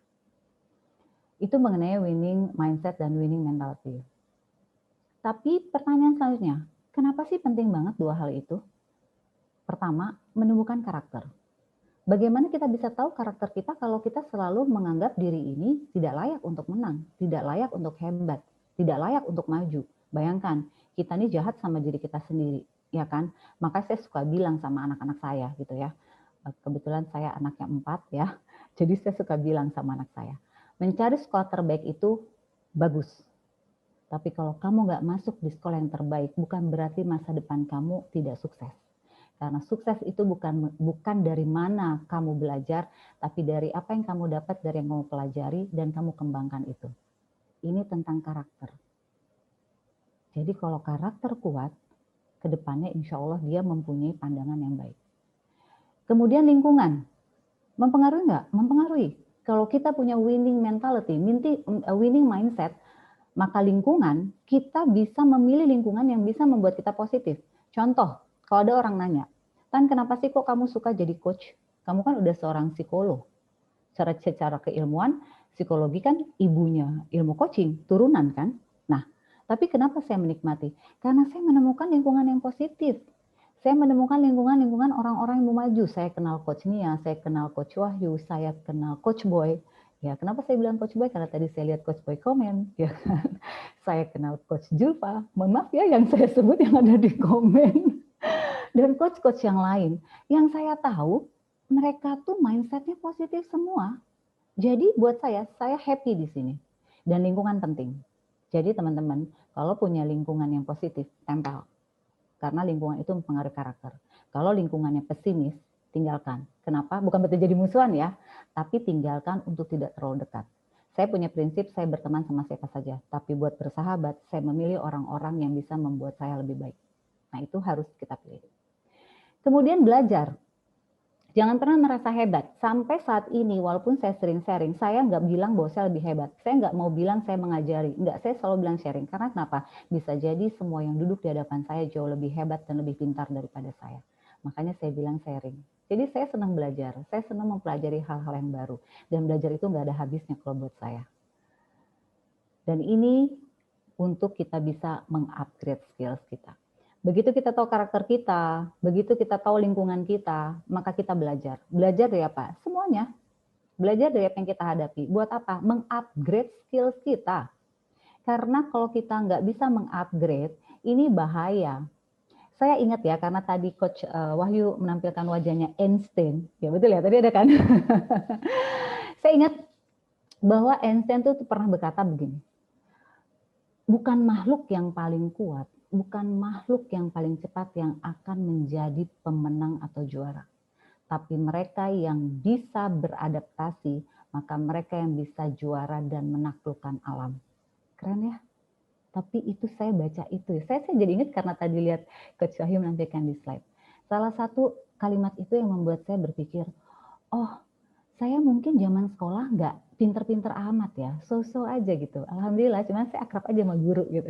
Itu mengenai winning mindset dan winning mentality. Tapi pertanyaan selanjutnya, kenapa sih penting banget dua hal itu? Pertama, menemukan karakter. Bagaimana kita bisa tahu karakter kita kalau kita selalu menganggap diri ini tidak layak untuk menang, tidak layak untuk hebat, tidak layak untuk maju. Bayangkan, kita ini jahat sama diri kita sendiri, ya kan? Makanya saya suka bilang sama anak-anak saya gitu ya. Kebetulan saya anaknya 4 ya. Jadi saya suka bilang sama anak saya, mencari sekolah terbaik itu bagus. Tapi kalau kamu nggak masuk di sekolah yang terbaik, bukan berarti masa depan kamu tidak sukses. Karena sukses itu bukan dari mana kamu belajar, tapi dari apa yang kamu dapat dari yang kamu pelajari dan kamu kembangkan itu. Ini tentang karakter. Jadi kalau karakter kuat, ke depannya insya Allah dia mempunyai pandangan yang baik. Kemudian lingkungan. Mempengaruhi nggak? Mempengaruhi. Kalau kita punya winning mentality, winning mindset, maka lingkungan, kita bisa memilih lingkungan yang bisa membuat kita positif. Contoh, kalau ada orang nanya, Tan, kenapa sih kok kamu suka jadi coach? Kamu kan udah seorang psikolog. Secara keilmuan, psikologi kan ibunya ilmu coaching, turunan kan? Nah, tapi kenapa saya menikmati? Karena saya menemukan lingkungan yang positif. Saya menemukan lingkungan orang-orang yang mau maju. Saya kenal Coach Nia, saya kenal Coach Wahyu, saya kenal Coach Boy. Ya, kenapa saya bilang Coach Boy? Karena tadi saya lihat Coach Boy komen. Ya, saya kenal Coach Julfa. Mohon maaf ya yang saya sebut yang ada di komen. Dan coach-coach yang lain. Yang saya tahu, mereka tuh mindsetnya positif semua. Jadi buat saya happy di sini. Dan lingkungan penting. Jadi teman-teman, kalau punya lingkungan yang positif, tempel. Karena lingkungan itu mempengaruhi karakter. Kalau lingkungannya pesimis, tinggalkan. Kenapa? Bukan berarti jadi musuhan ya, tapi tinggalkan untuk tidak terlalu dekat. Saya punya prinsip, saya berteman sama siapa saja. Tapi buat bersahabat, saya memilih orang-orang yang bisa membuat saya lebih baik. Nah, itu harus kita pilih. Kemudian belajar. Jangan pernah merasa hebat. Sampai saat ini, walaupun saya sering sharing, saya nggak bilang bahwa saya lebih hebat. Saya nggak mau bilang saya mengajari. Nggak, saya selalu bilang sharing. Karena kenapa? Bisa jadi semua yang duduk di hadapan saya jauh lebih hebat dan lebih pintar daripada saya. Makanya saya bilang sharing. Jadi saya senang belajar. Saya senang mempelajari hal-hal yang baru. Dan belajar itu nggak ada habisnya kalau buat saya. Dan ini untuk kita bisa mengupgrade skills kita. Begitu kita tahu karakter kita, begitu kita tahu lingkungan kita, maka kita belajar. Belajar dari apa? Semuanya. Belajar dari apa yang kita hadapi. Buat apa? Mengupgrade skills kita. Karena kalau kita nggak bisa mengupgrade, ini bahaya. Saya ingat ya, karena tadi Coach Wahyu menampilkan wajahnya Einstein. Ya betul ya, tadi ada kan? Saya ingat bahwa Einstein tuh pernah berkata begini, bukan makhluk yang paling kuat, bukan makhluk yang paling cepat yang akan menjadi pemenang atau juara. Tapi mereka yang bisa beradaptasi, maka mereka yang bisa juara dan menaklukkan alam. Keren ya? Tapi itu saya baca itu. Saya jadi ingat karena tadi lihat Coach Wahyu menampilkan di slide. Salah satu kalimat itu yang membuat saya berpikir, oh saya mungkin zaman sekolah nggak pinter-pinter amat ya, so-so aja gitu. Alhamdulillah, cuman saya akrab aja sama guru gitu.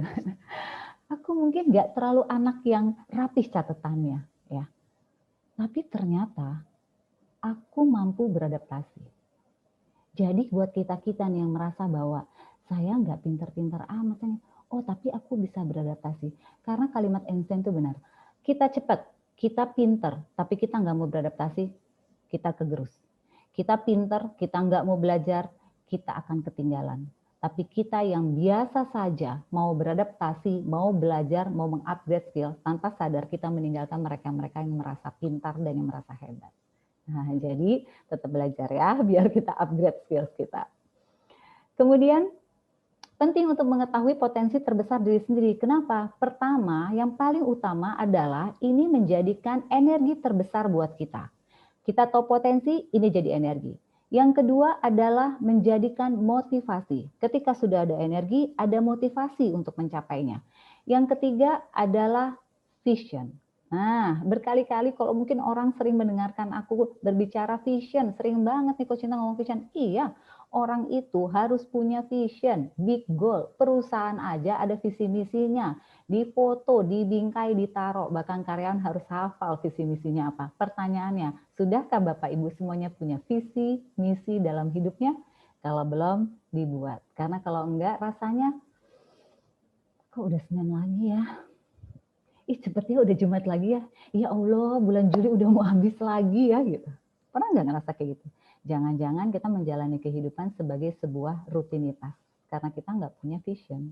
Aku mungkin nggak terlalu anak yang rapih catatannya, ya. Tapi ternyata aku mampu beradaptasi. Jadi buat kita-kita nih yang merasa bahwa saya nggak pinter-pinter amat, oh tapi aku bisa beradaptasi. Karena kalimat Einstein itu benar. Kita cepat, kita pinter, tapi kita nggak mau beradaptasi, kita kegerus. Kita pinter, kita nggak mau belajar, kita akan ketinggalan. Tapi kita yang biasa saja mau beradaptasi, mau belajar, mau mengupgrade skill, tanpa sadar kita meninggalkan mereka-mereka yang merasa pintar dan yang merasa hebat. Nah, jadi tetap belajar ya, biar kita upgrade skills kita. Kemudian, penting untuk mengetahui potensi terbesar diri sendiri. Kenapa? Pertama, yang paling utama adalah ini menjadikan energi terbesar buat kita. Kita tahu potensi, ini jadi energi. Yang kedua adalah menjadikan motivasi. Ketika sudah ada energi, ada motivasi untuk mencapainya. Yang ketiga adalah vision. Nah, berkali-kali kalau mungkin orang sering mendengarkan aku berbicara vision, sering banget nih Coach Cinta ngomong vision. Iya, orang itu harus punya vision, big goal. Perusahaan aja ada visi misinya, difoto, dibingkai, ditaruh. Bahkan karyawan harus hafal visi misinya apa. Pertanyaannya, sudahkah Bapak Ibu semuanya punya visi misi dalam hidupnya? Kalau belum, dibuat. Karena kalau enggak, rasanya kok udah Senin lagi ya? Ih, cepetnya udah Jumat lagi ya. Ya Allah, bulan Juli udah mau habis lagi ya gitu. Pernah nggak ngerasa kayak gitu? Jangan-jangan kita menjalani kehidupan sebagai sebuah rutinitas karena kita nggak punya vision.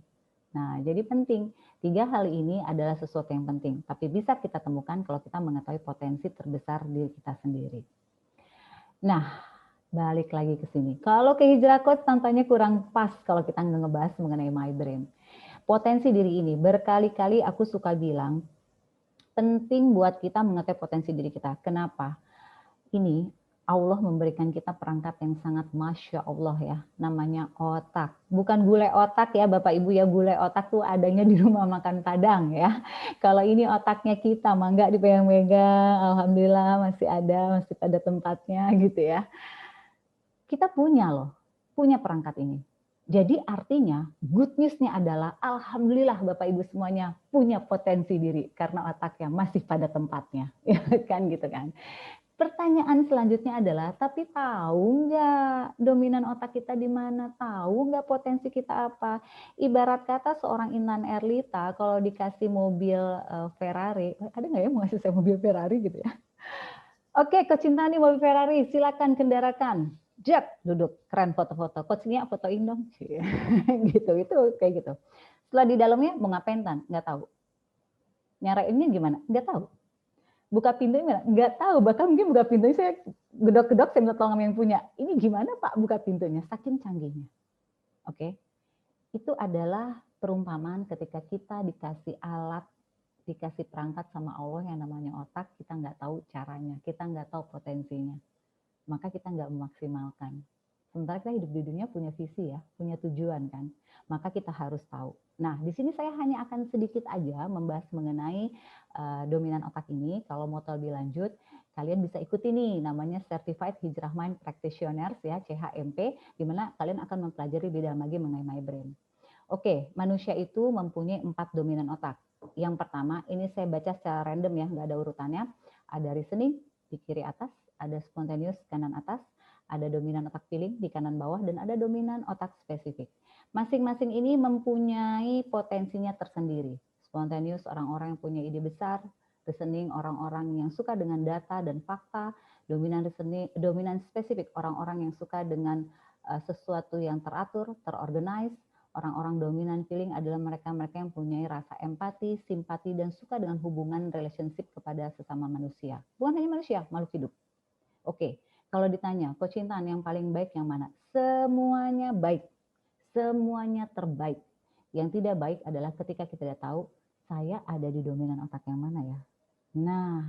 Nah, jadi penting. 3 hal ini adalah sesuatu yang penting, tapi bisa kita temukan kalau kita mengetahui potensi terbesar diri kita sendiri. Nah, balik lagi ke sini. Kalau ke Hijrah Coach tampaknya kurang pas kalau kita ngebahas mengenai my brain. Potensi diri ini, berkali-kali aku suka bilang, penting buat kita mengetahui potensi diri kita. Kenapa? Ini Allah memberikan kita perangkat yang sangat Masya Allah ya, namanya otak. Bukan gulai otak ya Bapak Ibu ya, gulai otak tuh adanya di rumah makan Padang ya. Kalau ini otaknya kita, mah nggak dipegang-pegang, Alhamdulillah masih ada, masih pada tempatnya gitu ya. Kita punya loh, punya perangkat ini. Jadi artinya good news-nya adalah Alhamdulillah Bapak Ibu semuanya punya potensi diri karena otaknya masih pada tempatnya. Ya kan gitu kan. Pertanyaan selanjutnya adalah, tapi tahu nggak dominan otak kita di mana? Tahu nggak potensi kita apa? Ibarat kata seorang Intan Erlita kalau dikasih mobil Ferrari, ada nggak ya mau ngasih saya mobil Ferrari gitu ya? Oke, Coach Cinta nih mobil Ferrari, silakan kendarakan. Jak, duduk, keren foto-foto. Coach Nia fotoin dong. Gitu, itu kayak gitu. Setelah di dalamnya mau ngapain Tan? Nggak tahu. Nyarainnya gimana? Nggak tahu. Buka pintunya nggak tahu, bahkan mungkin buka pintunya saya gedok-gedok saya minta tolong yang punya. Ini gimana Pak buka pintunya? Saking canggihnya. Oke. Itu adalah perumpamaan ketika kita dikasih alat, dikasih perangkat sama Allah yang namanya otak, kita nggak tahu caranya, kita nggak tahu potensinya. Maka kita nggak memaksimalkan. Sementara kita hidup di dunia punya visi ya, punya tujuan kan. Maka kita harus tahu. Nah, di sini saya hanya akan sedikit aja membahas mengenai dominan otak ini. Kalau mau tahu lebih lanjut, kalian bisa ikuti nih namanya Certified Hijrah Mind Practitioners ya, CHMP, di mana kalian akan mempelajari lebih dalam lagi mengenai my brain. Oke, manusia itu mempunyai 4 dominan otak. Yang pertama, ini saya baca secara random ya, nggak ada urutannya. Ada reasoning di kiri atas, ada spontaneous kanan atas, ada dominan otak feeling di kanan bawah, dan ada dominan otak spesifik. Masing-masing ini mempunyai potensinya tersendiri. Spontaneous orang-orang yang punya ide besar, reasoning orang-orang yang suka dengan data dan fakta, dominan spesifik orang-orang yang suka dengan sesuatu yang teratur, terorganize. Orang-orang dominan feeling adalah mereka-mereka yang punya rasa empati, simpati, dan suka dengan hubungan relationship kepada sesama manusia. Bukan hanya manusia, makhluk hidup. Oke, kalau ditanya, Coach Intan yang paling baik yang mana? Semuanya baik, semuanya terbaik. Yang tidak baik adalah ketika kita tidak tahu, saya ada di dominan otak yang mana ya? Nah,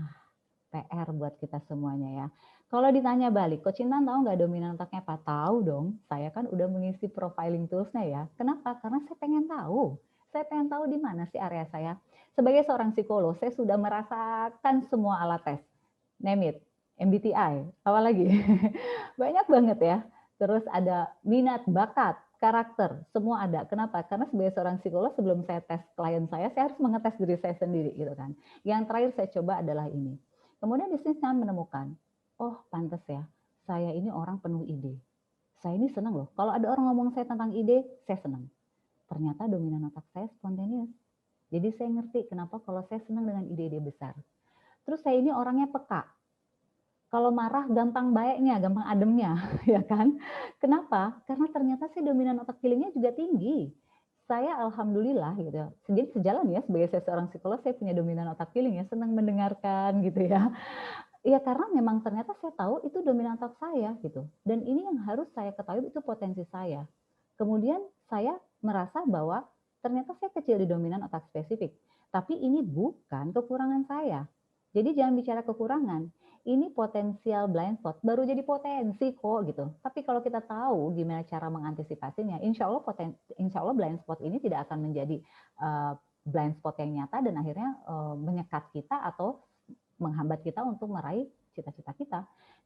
PR buat kita semuanya ya. Kalau ditanya balik, Coach Intan tahu nggak dominan otaknya apa? Tahu dong, saya kan udah mengisi profiling toolsnya ya. Kenapa? Karena saya pengen tahu. Saya pengen tahu di mana sih area saya. Sebagai seorang psikolog, saya sudah merasakan semua alat tes. Name it. MBTI, apa lagi? Banyak banget ya. Terus ada minat, bakat, karakter, semua ada. Kenapa? Karena sebagai seorang psikolog sebelum saya tes klien saya harus mengetes diri saya sendiri gitu kan. Yang terakhir saya coba adalah ini. Kemudian di sini saya menemukan, oh pantas ya, saya ini orang penuh ide. Saya ini senang loh. Kalau ada orang ngomong saya tentang ide, saya senang. Ternyata dominan otak saya spontaneous. Jadi saya ngerti kenapa kalau saya senang dengan ide-ide besar. Terus saya ini orangnya peka. Kalau marah gampang baiknya, gampang ademnya, ya kan? Kenapa? Karena ternyata saya dominan otak feelingnya juga tinggi. Saya alhamdulillah gitu. Jadi sejalan ya sebagai saya seorang psikolog, saya punya dominan otak feeling ya, senang mendengarkan gitu ya. Ya karena memang ternyata saya tahu itu dominan otak saya gitu. Dan ini yang harus saya ketahui itu potensi saya. Kemudian saya merasa bahwa ternyata saya kecil di dominan otak spesifik. Tapi ini bukan kekurangan saya. Jadi jangan bicara kekurangan. Ini potensial blind spot, baru jadi potensi kok gitu. Tapi kalau kita tahu gimana cara mengantisipasinya, insya Allah blind spot ini tidak akan menjadi blind spot yang nyata dan akhirnya menyekat kita atau menghambat kita untuk meraih cita-cita kita.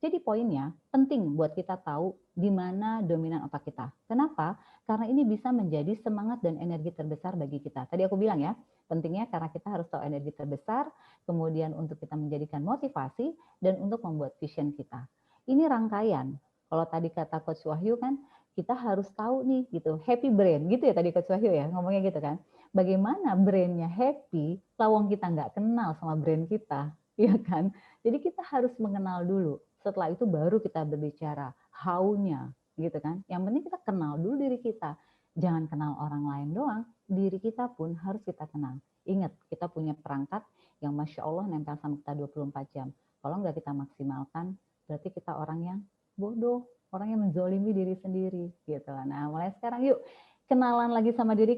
Jadi poinnya penting buat kita tahu di mana dominan otak kita. Kenapa? Karena ini bisa menjadi semangat dan energi terbesar bagi kita. Tadi aku bilang ya, pentingnya karena kita harus tahu energi terbesar, kemudian untuk kita menjadikan motivasi, dan untuk membuat vision kita. Ini rangkaian. Kalau tadi kata Coach Wahyu kan, kita harus tahu nih gitu, happy brain gitu ya tadi Coach Wahyu ya, ngomongnya gitu kan. Bagaimana brainnya happy, lawang kita nggak kenal sama brain kita, ya kan? Jadi kita harus mengenal dulu. Setelah itu baru kita berbicara how-nya, gitu kan? Yang penting kita kenal dulu diri kita. Jangan kenal orang lain doang, diri kita pun harus kita kenal. Ingat, kita punya perangkat yang Masya Allah nempel sama kita 24 jam. Kalau nggak kita maksimalkan, berarti kita orang yang bodoh, orang yang menzolimi diri sendiri. Gitu. Nah, mulai sekarang yuk, kenalan lagi sama diri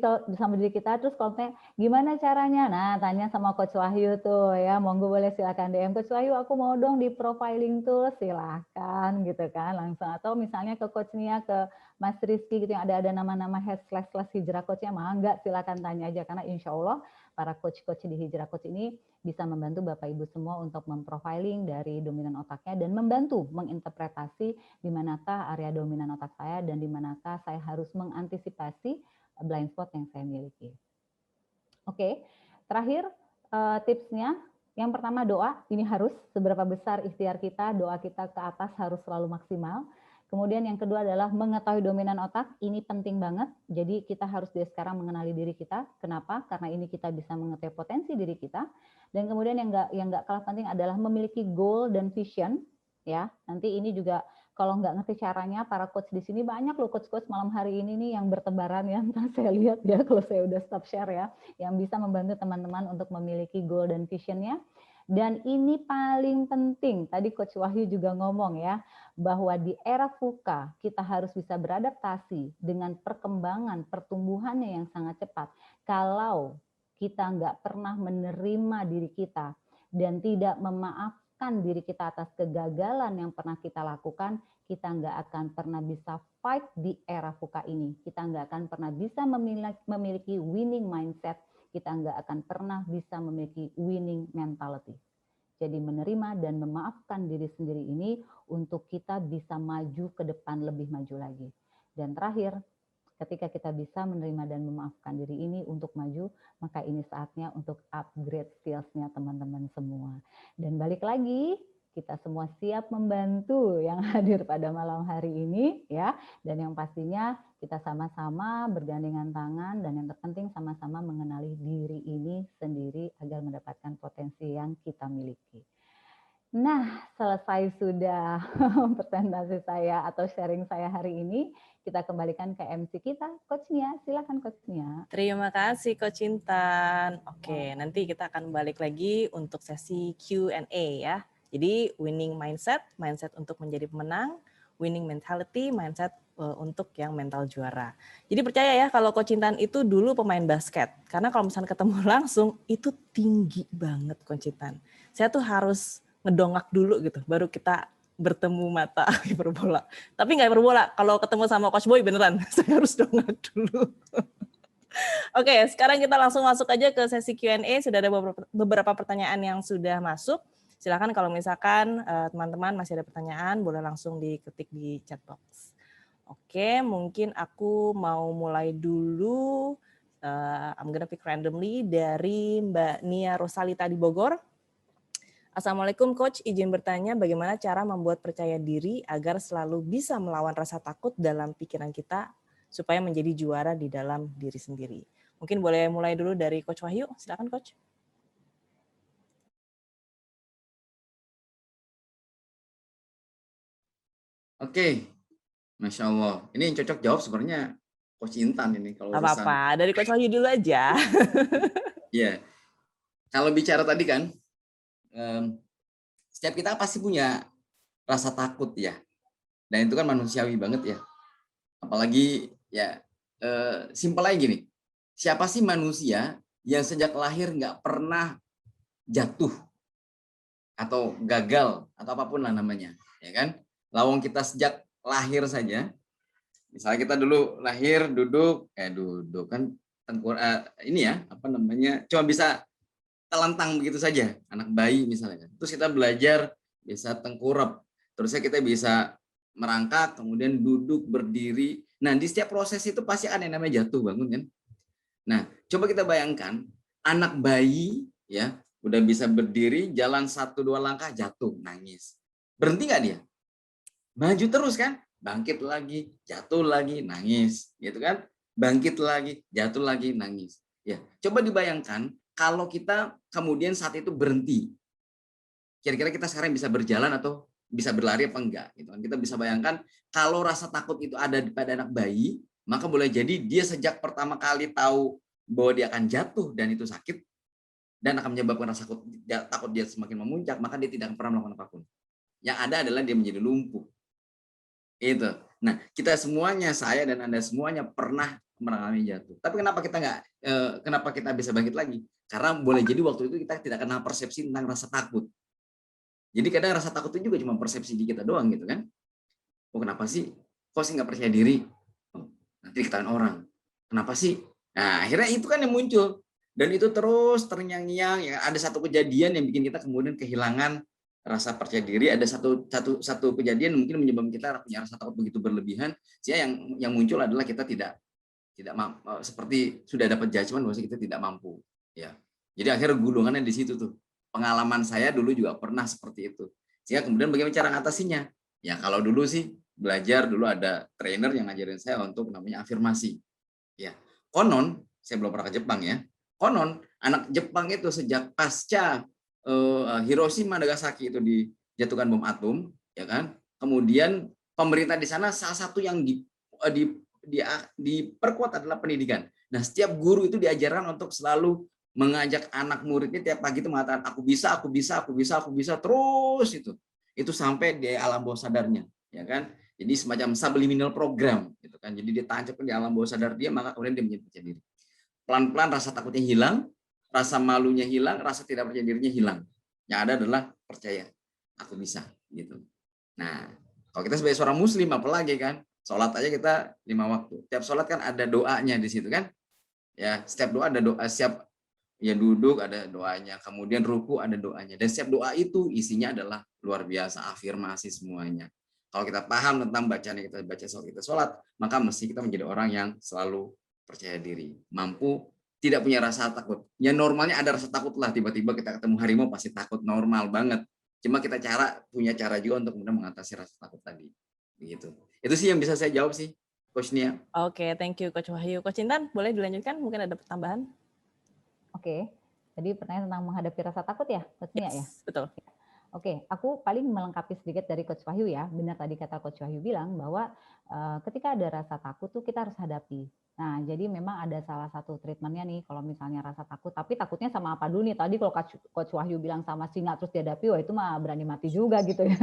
kita, terus konten gimana caranya? Nah, tanya sama Coach Wahyu tuh ya, monggo boleh silakan DM Coach Wahyu, aku mau dong di profiling tool, silakan gitu kan, langsung. Atau misalnya ke Coach Nia, ke Mas Rizky gitu yang ada nama-nama / hijrah coachnya, mah enggak, silakan tanya aja karena insya Allah para coach-coach di Hijrah Coach ini bisa membantu Bapak Ibu semua untuk memprofiling dari dominan otaknya dan membantu menginterpretasi di manakah area dominan otak saya dan di manakah saya harus mengantisipasi blind spot yang saya miliki. Oke, terakhir tipsnya, yang pertama doa, ini harus seberapa besar ikhtiar kita, doa kita ke atas harus selalu maksimal. Kemudian yang kedua adalah mengetahui dominan otak, ini penting banget. Jadi kita harus dari sekarang mengenali diri kita. Kenapa? Karena ini kita bisa mengetahui potensi diri kita. Dan kemudian yang nggak kalah penting adalah memiliki goal dan vision. Ya, nanti ini juga kalau nggak ngerti caranya, para coach di sini banyak loh coach-coach malam hari ini nih yang bertebaran ya. Ntar saya lihat ya kalau saya udah stop share ya, yang bisa membantu teman-teman untuk memiliki goal dan visionnya. Dan ini paling penting, tadi Coach Wahyu juga ngomong ya, bahwa di era VUCA kita harus bisa beradaptasi dengan perkembangan pertumbuhannya yang sangat cepat. Kalau kita nggak pernah menerima diri kita dan tidak memaafkan diri kita atas kegagalan yang pernah kita lakukan, kita nggak akan pernah bisa fight di era VUCA ini. Kita nggak akan pernah bisa memiliki winning mindset. Kita nggak akan pernah bisa memiliki winning mentality. Jadi menerima dan memaafkan diri sendiri ini untuk kita bisa maju ke depan lebih maju lagi. Dan terakhir, ketika kita bisa menerima dan memaafkan diri ini untuk maju, maka ini saatnya untuk upgrade skills-nya teman-teman semua. Dan balik lagi, kita semua siap membantu yang hadir pada malam hari ini ya, dan yang pastinya kita sama-sama bergandengan tangan dan yang terpenting sama-sama mengenali diri ini sendiri agar mendapatkan potensi yang kita miliki. Nah, selesai sudah presentasi saya atau sharing saya hari ini. Kita kembalikan ke MC kita, Coach Nia. Silakan Coach Nia. Terima kasih Coach Intan. Oke, nanti kita akan balik lagi untuk sesi Q&A ya. Jadi winning mindset, mindset untuk menjadi pemenang, winning mentality, mindset untuk yang mental juara. Jadi percaya ya kalau Coach Intan itu dulu pemain basket. Karena kalau misalnya ketemu langsung itu tinggi banget Coach Intan. Saya tuh harus ngedongak dulu gitu, baru kita bertemu mata hiperbola. Tapi nggak hiperbola, kalau ketemu sama Coach Boy beneran, saya harus dongak dulu. Oke, sekarang kita langsung masuk aja ke sesi Q&A. Sudah ada beberapa pertanyaan yang sudah masuk. Silakan kalau misalkan teman-teman masih ada pertanyaan, boleh langsung diketik di chat box. Oke, mungkin aku mau mulai dulu. I'm gonna pick randomly dari Mbak Nia Rosalita di Bogor. Assalamualaikum Coach, izin bertanya bagaimana cara membuat percaya diri agar selalu bisa melawan rasa takut dalam pikiran kita supaya menjadi juara di dalam diri sendiri. Mungkin boleh mulai dulu dari Coach Wahyu, silakan Coach. Oke, Masya Allah. Ini yang cocok jawab sebenarnya Coach Intan ini kalau urusan. Apa-apa, dari Coach Wahyu dulu aja. Iya. Kalau bicara tadi kan, setiap kita pasti punya rasa takut ya. Dan itu kan manusiawi banget ya. Apalagi ya simpel aja gini. Siapa sih manusia yang sejak lahir nggak pernah jatuh atau gagal atau apapun lah namanya, ya kan? Lawang kita sejak lahir saja, misalnya kita dulu lahir duduk kan ini ya apa namanya cuma bisa telentang begitu saja, anak bayi misalnya. Terus kita belajar bisa tengkurap, terusnya kita bisa merangkak, kemudian duduk, berdiri. Nah, di setiap proses itu pasti ada yang namanya jatuh bangun kan. Nah, coba kita bayangkan anak bayi ya udah bisa berdiri, jalan 1-2 langkah jatuh, nangis. Berhenti nggak dia? Maju terus kan? Bangkit lagi, jatuh lagi, nangis, gitu kan? Bangkit lagi, jatuh lagi, nangis. Ya, coba dibayangkan kalau kita kemudian saat itu berhenti. Kira-kira kita sekarang bisa berjalan atau bisa berlari apa enggak gitu kan. Kita bisa bayangkan kalau rasa takut itu ada pada anak bayi, maka boleh jadi dia sejak pertama kali tahu bahwa dia akan jatuh dan itu sakit dan akan menyebabkan rasa takut dia semakin memuncak, maka dia tidak akan pernah melakukan apapun. Yang ada adalah dia menjadi lumpuh. Itu. Nah, kita semuanya, saya dan Anda semuanya pernah mengalami jatuh. Tapi kenapa kita bisa bangkit lagi? Karena boleh jadi waktu itu kita tidak kenal persepsi tentang rasa takut. Jadi kadang rasa takut itu juga cuma persepsi di kita doang gitu kan. Oh, kenapa sih? Kok sih nggak percaya diri? Oh, nanti diketahui orang. Kenapa sih? Nah, akhirnya itu kan yang muncul. Dan itu terus terngiang-ngiang, ya ada satu kejadian yang bikin kita kemudian kehilangan rasa percaya diri. Ada satu kejadian mungkin menyebabkan kita punya rasa takut begitu berlebihan, sehingga yang muncul adalah kita tidak seperti sudah dapat judgement bahwa kita tidak mampu. Ya, jadi akhirnya gulungannya di situ tuh. Pengalaman saya dulu juga pernah seperti itu. Sehingga kemudian bagaimana cara ngatasinya? Ya kalau dulu sih belajar dulu ada trainer yang ngajarin saya untuk namanya afirmasi. Ya, konon saya belum pernah ke Jepang ya. Konon anak Jepang itu sejak pasca Hiroshima Nagasaki itu dijatuhkan bom atom, ya kan? Kemudian pemerintah di sana salah satu yang diperkuat adalah pendidikan. Nah, setiap guru itu diajarkan untuk selalu mengajak anak muridnya tiap pagi itu mengatakan aku bisa, aku bisa, aku bisa, aku bisa terus itu. Itu sampai di alam bawah sadarnya, ya kan? Jadi semacam subliminal program gitu kan. Jadi dia tancapkan di alam bawah sadar dia, maka kemudian dia menjadi percaya diri. Pelan-pelan rasa takutnya hilang, rasa malunya hilang, rasa tidak percaya dirinya hilang. Yang ada adalah percaya, aku bisa gitu. Nah, kalau kita sebagai seorang muslim apalagi kan, sholat aja kita 5 waktu. Tiap sholat kan ada doanya di situ kan. Ya, setiap doa ada doa, siap ya duduk ada doanya, kemudian ruku ada doanya. Dan setiap doa itu isinya adalah luar biasa, afirmasi semuanya. Kalau kita paham tentang bacaan yang kita baca saat kita sholat, maka mesti kita menjadi orang yang selalu percaya diri, mampu, tidak punya rasa takut. Ya normalnya ada rasa takut lah, tiba-tiba kita ketemu harimau pasti takut, normal banget. Cuma kita punya cara juga untuk kemudian mengatasi rasa takut tadi. Begitu. Itu sih yang bisa saya jawab sih, Coach Nia. Oke, thank you Coach Wahyu. Coach Intan, boleh dilanjutkan? Mungkin ada tambahan? Oke. Jadi pertanyaan tentang menghadapi rasa takut ya, Coach Nia ya? Betul. Oke, aku paling melengkapi sedikit dari Coach Wahyu ya. Benar tadi kata Coach Wahyu bilang bahwa ketika ada rasa takut tuh kita harus hadapi. Nah, jadi memang ada salah satu treatmentnya nih kalau misalnya rasa takut. Tapi takutnya sama apa dulu nih? Tadi kalau Coach Wahyu bilang sama singa terus dihadapi, wah itu mah berani mati juga gitu ya.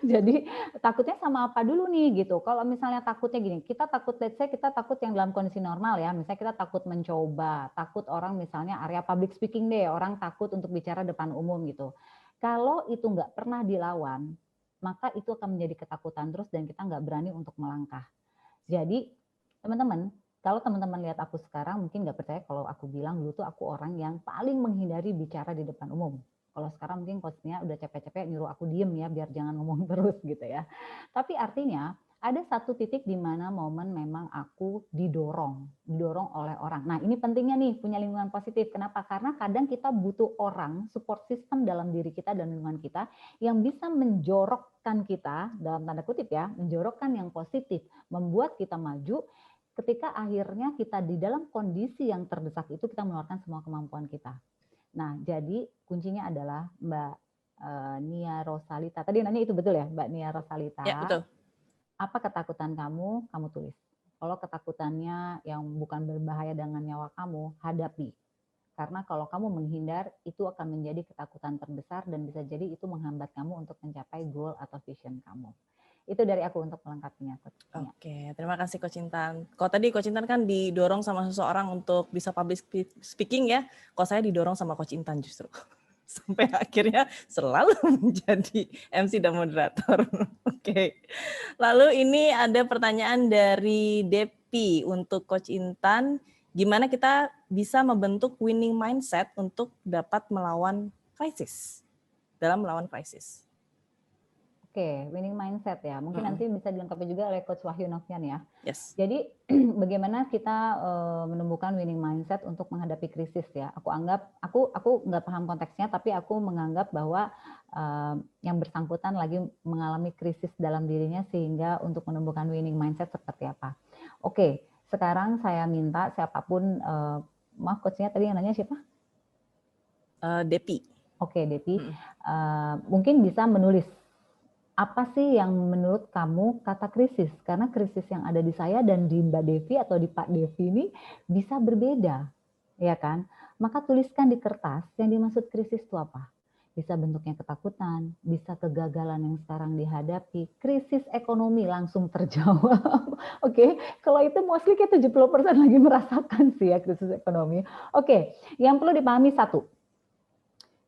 Jadi takutnya sama apa dulu nih gitu. Kalau misalnya takutnya gini, kita takut, let's say kita takut yang dalam kondisi normal ya. Misalnya kita takut mencoba, takut orang misalnya area public speaking deh, orang takut untuk bicara depan umum gitu. Kalau itu nggak pernah dilawan, maka itu akan menjadi ketakutan terus dan kita nggak berani untuk melangkah. Jadi teman-teman, kalau teman-teman lihat aku sekarang mungkin nggak percaya kalau aku bilang dulu tuh aku orang yang paling menghindari bicara di depan umum. Kalau sekarang mungkin coachnya udah capek-capek nyuruh aku diem ya biar jangan ngomong terus gitu ya. Tapi artinya ada satu titik di mana momen memang aku didorong oleh orang. Nah ini pentingnya nih punya lingkungan positif. Kenapa? Karena kadang kita butuh orang, support system dalam diri kita dan lingkungan kita yang bisa menjorokkan kita, dalam tanda kutip ya, menjorokkan yang positif, membuat kita maju ketika akhirnya kita di dalam kondisi yang terdesak itu kita mengeluarkan semua kemampuan kita. Nah jadi kuncinya adalah Mbak Nia Rosalita. Tadi nanya itu betul ya Mbak Nia Rosalita? Ya, betul. Apa ketakutan kamu tulis. Kalau ketakutannya yang bukan berbahaya dengan nyawa kamu, hadapi. Karena kalau kamu menghindar, itu akan menjadi ketakutan terbesar dan bisa jadi itu menghambat kamu untuk mencapai goal atau vision kamu. Itu dari aku untuk melengkapinya. Oke, terima kasih Coach Intan. Kalau tadi Coach Intan kan didorong sama seseorang untuk bisa public speaking ya, kalau saya didorong sama Coach Intan justru. Sampai akhirnya selalu menjadi MC dan moderator. Oke. Lalu ini ada pertanyaan dari Depi untuk Coach Intan. Gimana kita bisa membentuk winning mindset untuk dapat melawan krisis? Dalam melawan krisis. Oke, winning mindset ya. Mungkin nanti bisa dilengkapi juga oleh Coach Wahyu Novian ya. Yes. Jadi bagaimana kita menemukan winning mindset untuk menghadapi krisis ya. Aku nggak paham konteksnya, tapi aku menganggap bahwa yang bersangkutan lagi mengalami krisis dalam dirinya sehingga untuk menemukan winning mindset seperti apa. Oke, sekarang saya minta siapapun, maaf coachnya tadi yang nanya siapa? Depi. Oke, Depi, mungkin bisa menulis. Apa sih yang menurut kamu kata krisis? Karena krisis yang ada di saya dan di Mbak Devi atau di Pak Devi ini bisa berbeda, ya kan? Maka tuliskan di kertas yang dimaksud krisis itu apa. Bisa bentuknya ketakutan, bisa kegagalan yang sekarang dihadapi, krisis ekonomi langsung terjawab. Oke, kalau itu mostly kayak 70% lagi merasakan sih ya krisis ekonomi. Oke, yang perlu dipahami satu,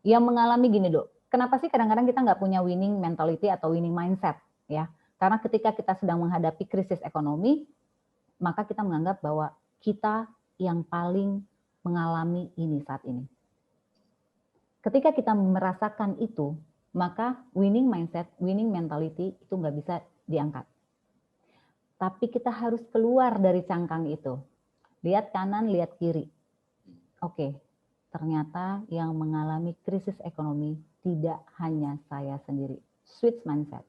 yang mengalami gini dok, kenapa sih kadang-kadang kita nggak punya winning mentality atau winning mindset ya? Karena ketika kita sedang menghadapi krisis ekonomi, maka kita menganggap bahwa kita yang paling mengalami ini saat ini. Ketika kita merasakan itu, maka winning mindset, winning mentality itu nggak bisa diangkat. Tapi kita harus keluar dari cangkang itu. Lihat kanan, lihat kiri. Oke, ternyata yang mengalami krisis ekonomi tidak hanya saya sendiri. Switch mindset.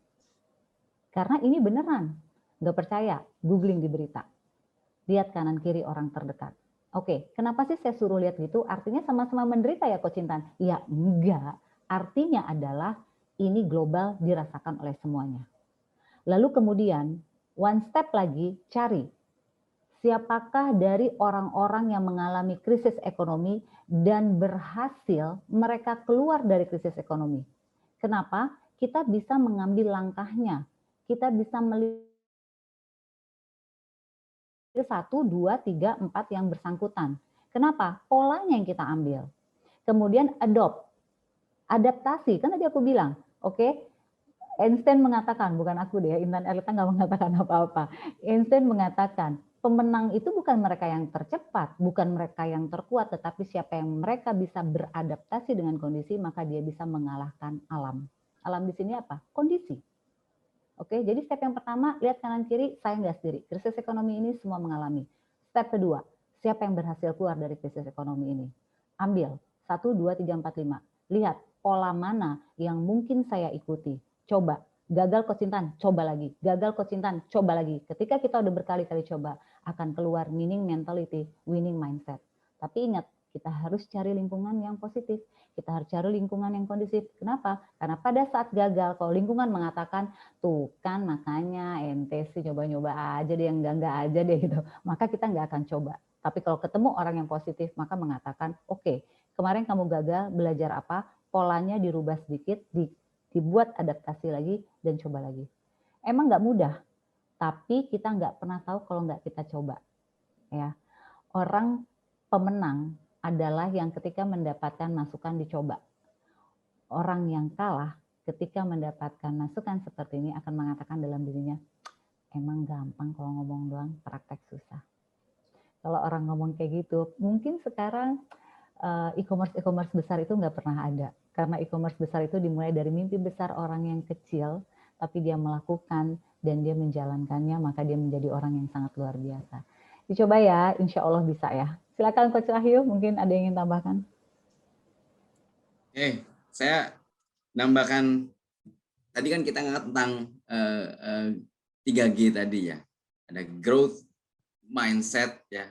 Karena ini beneran. Nggak percaya, googling di berita. Lihat kanan kiri orang terdekat. Oke, kenapa sih saya suruh lihat gitu? Artinya sama-sama menderita ya Coach Intan? Ya enggak. Artinya adalah ini global dirasakan oleh semuanya. Lalu kemudian, one step lagi, cari. Siapakah dari orang-orang yang mengalami krisis ekonomi dan berhasil mereka keluar dari krisis ekonomi? Kenapa? Kita bisa mengambil langkahnya. Kita bisa melihat 1, 2, 3, 4 yang bersangkutan. Kenapa? Polanya yang kita ambil. Kemudian adaptasi. Kan tadi aku bilang, oke, Einstein mengatakan, bukan aku deh, Intan Erlita nggak mengatakan apa-apa. Einstein mengatakan, pemenang itu bukan mereka yang tercepat, bukan mereka yang terkuat, tetapi siapa yang mereka bisa beradaptasi dengan kondisi, maka dia bisa mengalahkan alam. Alam di sini apa? Kondisi. Oke, jadi step yang pertama, lihat kanan kiri, saya nggak sendiri. Krisis ekonomi ini semua mengalami. Step kedua, siapa yang berhasil keluar dari krisis ekonomi ini? Ambil 1, 2, 3, 4, 5. Lihat pola mana yang mungkin saya ikuti. Coba. Gagal Coach Intan, coba lagi. Gagal Coach Intan, coba lagi. Ketika kita udah berkali-kali coba, akan keluar winning mentality, winning mindset. Tapi ingat, kita harus cari lingkungan yang positif. Kita harus cari lingkungan yang kondusif. Kenapa? Karena pada saat gagal, kalau lingkungan mengatakan, tuh kan makanya ente sih nyoba-nyoba aja deh, yang enggak aja deh gitu. Maka kita nggak akan coba. Tapi kalau ketemu orang yang positif, maka mengatakan, oke, kemarin kamu gagal, belajar apa? Polanya dirubah sedikit, dibuat adaptasi lagi, dan coba lagi. Emang nggak mudah, tapi kita nggak pernah tahu kalau nggak kita coba. Ya, orang pemenang adalah yang ketika mendapatkan masukan dicoba. Orang yang kalah ketika mendapatkan masukan seperti ini akan mengatakan dalam dirinya, emang gampang kalau ngomong doang, praktek susah. Kalau orang ngomong kayak gitu, mungkin sekarang e-commerce besar itu nggak pernah ada. Karena e-commerce besar itu dimulai dari mimpi besar orang yang kecil, tapi dia melakukan dan dia menjalankannya, maka dia menjadi orang yang sangat luar biasa. Dicoba ya, insya Allah bisa ya. Silakan Coach Wahyu, mungkin ada yang ingin tambahkan. Saya nambahkan, tadi kan kita ngangkat tentang 3G tadi ya. Ada growth, mindset ya.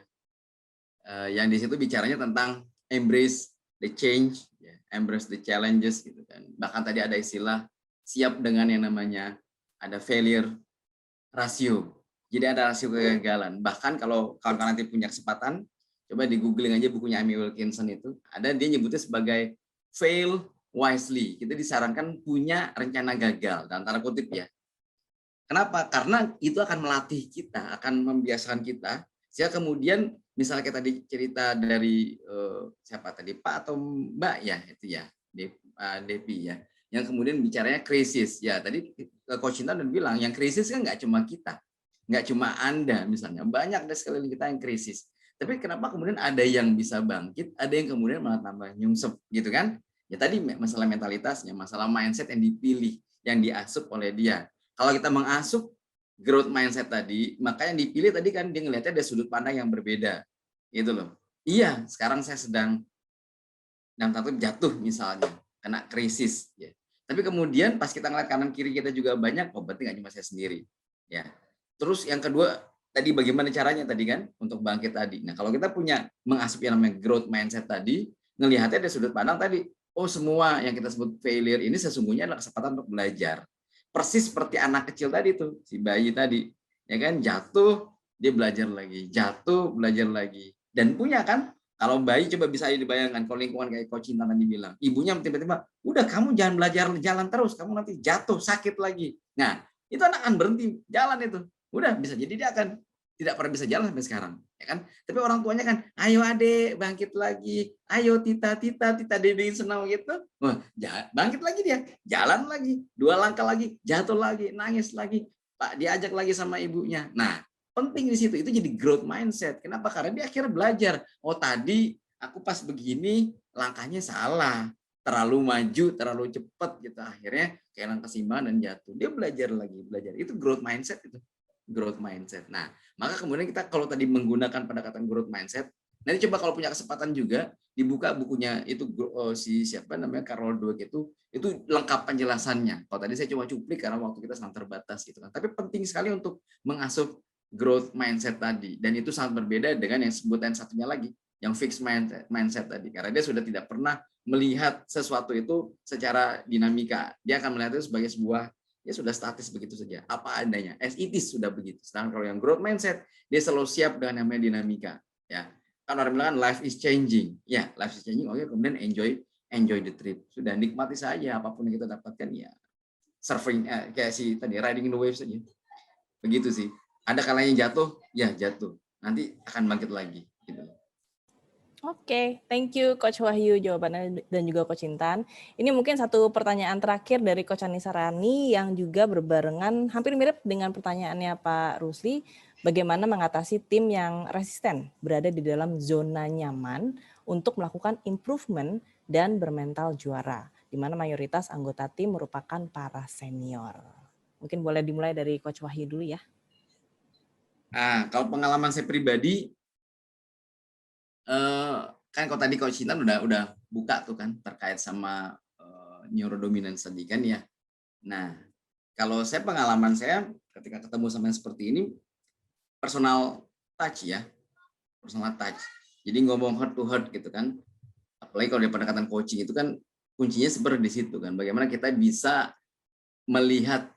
Yang di situ bicaranya tentang embrace the change, ya, embrace the challenges gitu kan. Bahkan tadi ada istilah siap dengan yang namanya ada failure ratio. Jadi ada rasio kegagalan. Bahkan kalau kawan-kawan nanti punya kesempatan, Coba di googling aja bukunya Amy Wilkinson itu. Ada dia nyebutnya sebagai fail wisely. Kita disarankan punya rencana gagal, dalam tanda kutip ya. Kenapa? Karena itu akan melatih kita, akan membiasakan kita. Sehingga kemudian misalnya kita cerita dari siapa tadi, Pak atau Mbak ya, itu ya, Depi ya. Yang kemudian bicaranya krisis. Ya, tadi Coach Intan udah bilang, yang krisis kan nggak cuma kita. Nggak cuma Anda misalnya. Banyak dari sekeliling kita yang krisis. Tapi kenapa kemudian ada yang bisa bangkit, ada yang kemudian malah tambah nyungsep gitu kan? Ya tadi masalah mentalitasnya, masalah mindset yang dipilih, yang diasup oleh dia. Kalau kita mengasup growth mindset tadi, maka yang dipilih tadi kan dia ngelihatnya ada sudut pandang yang berbeda. Gitu loh. Iya, sekarang saya sedang jatuh misalnya, kena krisis. Ya. Tapi kemudian pas kita ngeliat kanan kiri kita juga banyak, oh berarti nggak cuma saya sendiri. Ya. Terus yang kedua, tadi bagaimana caranya tadi kan untuk bangkit tadi. Nah kalau kita punya mengasup yang namanya growth mindset tadi, ngelihatnya ada sudut pandang tadi, oh semua yang kita sebut failure ini sesungguhnya adalah kesempatan untuk belajar. Persis seperti anak kecil tadi tuh, si bayi tadi, ya kan jatuh dia belajar lagi, jatuh belajar lagi, dan punya kan, kalau bayi coba bisa dibayangkan kalau lingkungan kayak Coach Intan tadi bilang, ibunya tiba-tiba, udah kamu jangan belajar jalan terus, kamu nanti jatuh sakit lagi. Nah itu anak akan berhenti jalan itu, udah bisa jadi dia akan tidak pernah bisa jalan sampai sekarang, ya kan? Tapi orang tuanya kan, ayo adek bangkit lagi, ayo tita dede senang gitu, wah bangkit lagi dia, jalan lagi, 2 langkah lagi, jatuh lagi, nangis lagi, Pak diajak lagi sama ibunya. Nah penting di situ, itu jadi growth mindset. Kenapa? Karena dia akhirnya belajar. Oh tadi aku pas begini langkahnya salah, terlalu maju, terlalu cepat gitu, akhirnya kehilangan keseimbangan dan jatuh. Dia belajar lagi, belajar. Itu growth mindset itu. Growth mindset. Nah, maka kemudian kita kalau tadi menggunakan pendekatan growth mindset, nanti coba kalau punya kesempatan juga dibuka bukunya itu si siapa namanya Carol Dweck itu lengkap penjelasannya. Kalau tadi saya cuma cuplik karena waktu kita sangat terbatas gitu kan. Tapi penting sekali untuk mengasuh growth mindset tadi, dan itu sangat berbeda dengan yang sebutan satunya lagi, yang fixed mindset tadi, karena dia sudah tidak pernah melihat sesuatu itu secara dinamika. Dia akan melihat itu sebagai sebuah ya sudah statis begitu saja, apa adanya, as it is sudah begitu. Sedangkan kalau yang growth mindset, dia selalu siap dengan namanya dinamika. Ya, kan orang bilang life is changing. Ya, life is changing. Oke, kemudian enjoy the trip. Sudah nikmati saja apapun yang kita dapatkan ya. Surfing kayak si tadi riding in the waves saja. Begitu sih. Ada kalanya jatuh, ya jatuh. Nanti akan bangkit lagi. Gitu. Oke, thank you Coach Wahyu jawabannya dan juga Coach Intan. Ini mungkin satu pertanyaan terakhir dari Coach Anissa Rani yang juga berbarengan hampir mirip dengan pertanyaannya Pak Rusli. Bagaimana mengatasi tim yang resisten berada di dalam zona nyaman untuk melakukan improvement dan bermental juara, di mana mayoritas anggota tim merupakan para senior. Mungkin boleh dimulai dari Coach Wahyu dulu ya. Kalau pengalaman saya pribadi, kan kalau tadi Coach Intan udah buka tuh kan terkait sama neurodominance tadi kan ya. Nah, kalau saya pengalaman saya ketika ketemu sama yang seperti ini, personal touch ya, personal touch. Jadi ngomong heart to heart gitu kan. Apalagi kalau di pendekatan coaching itu kan kuncinya sebenarnya di situ kan. Bagaimana kita bisa melihat,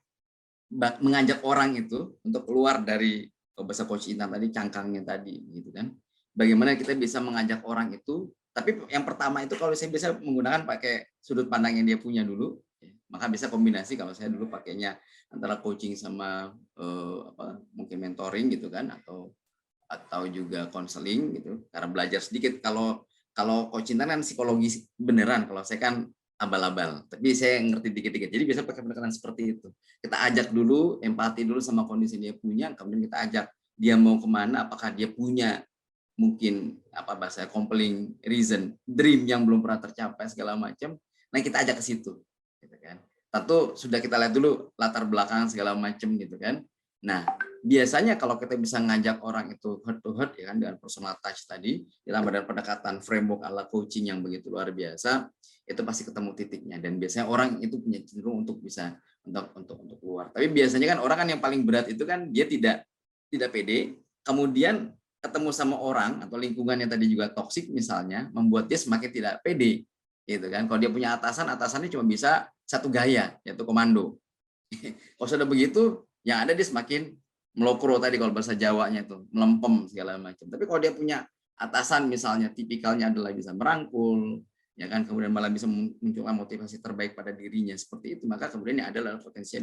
mengajak orang itu untuk keluar dari bahasa Coach Intan tadi cangkangnya tadi gitu kan. Bagaimana kita bisa mengajak orang itu, tapi yang pertama itu kalau saya bisa menggunakan pakai sudut pandang yang dia punya dulu, maka bisa kombinasi. Kalau saya dulu pakainya antara coaching sama mungkin mentoring gitu kan, atau juga konseling gitu, karena belajar sedikit. Kalau Coach Intan kan psikologi beneran, kalau saya kan abal-abal, tapi saya ngerti dikit-dikit. Jadi biasa pakai pendekatan seperti itu. Kita ajak dulu, empati dulu sama kondisi dia punya, kemudian kita ajak dia mau kemana, apakah dia punya mungkin bahasa compelling reason, dream yang belum pernah tercapai segala macam. Nah kita ajak ke situ, gitu kan. Tentu sudah kita lihat dulu latar belakang segala macam gitu kan. Nah biasanya kalau kita bisa ngajak orang itu heart to heart ya kan, dengan personal touch tadi, ditambah dengan pendekatan framework ala coaching yang begitu luar biasa, itu pasti ketemu titiknya. Dan biasanya orang itu punya cenderung untuk bisa untuk keluar. Tapi biasanya kan orang kan yang paling berat itu kan dia tidak pede, kemudian ketemu sama orang atau lingkungan yang tadi juga toksik misalnya, membuat dia semakin tidak pede, gitu kan. Kalau dia punya atasannya cuma bisa satu gaya, yaitu komando. Kalau sudah begitu, yang ada dia semakin melokro tadi kalau bahasa Jawanya itu, melempem segala macam. Tapi kalau dia punya atasan misalnya tipikalnya adalah bisa merangkul, ya kan, kemudian malah bisa munculkan motivasi terbaik pada dirinya seperti itu, maka kemudian yang adalah potensinya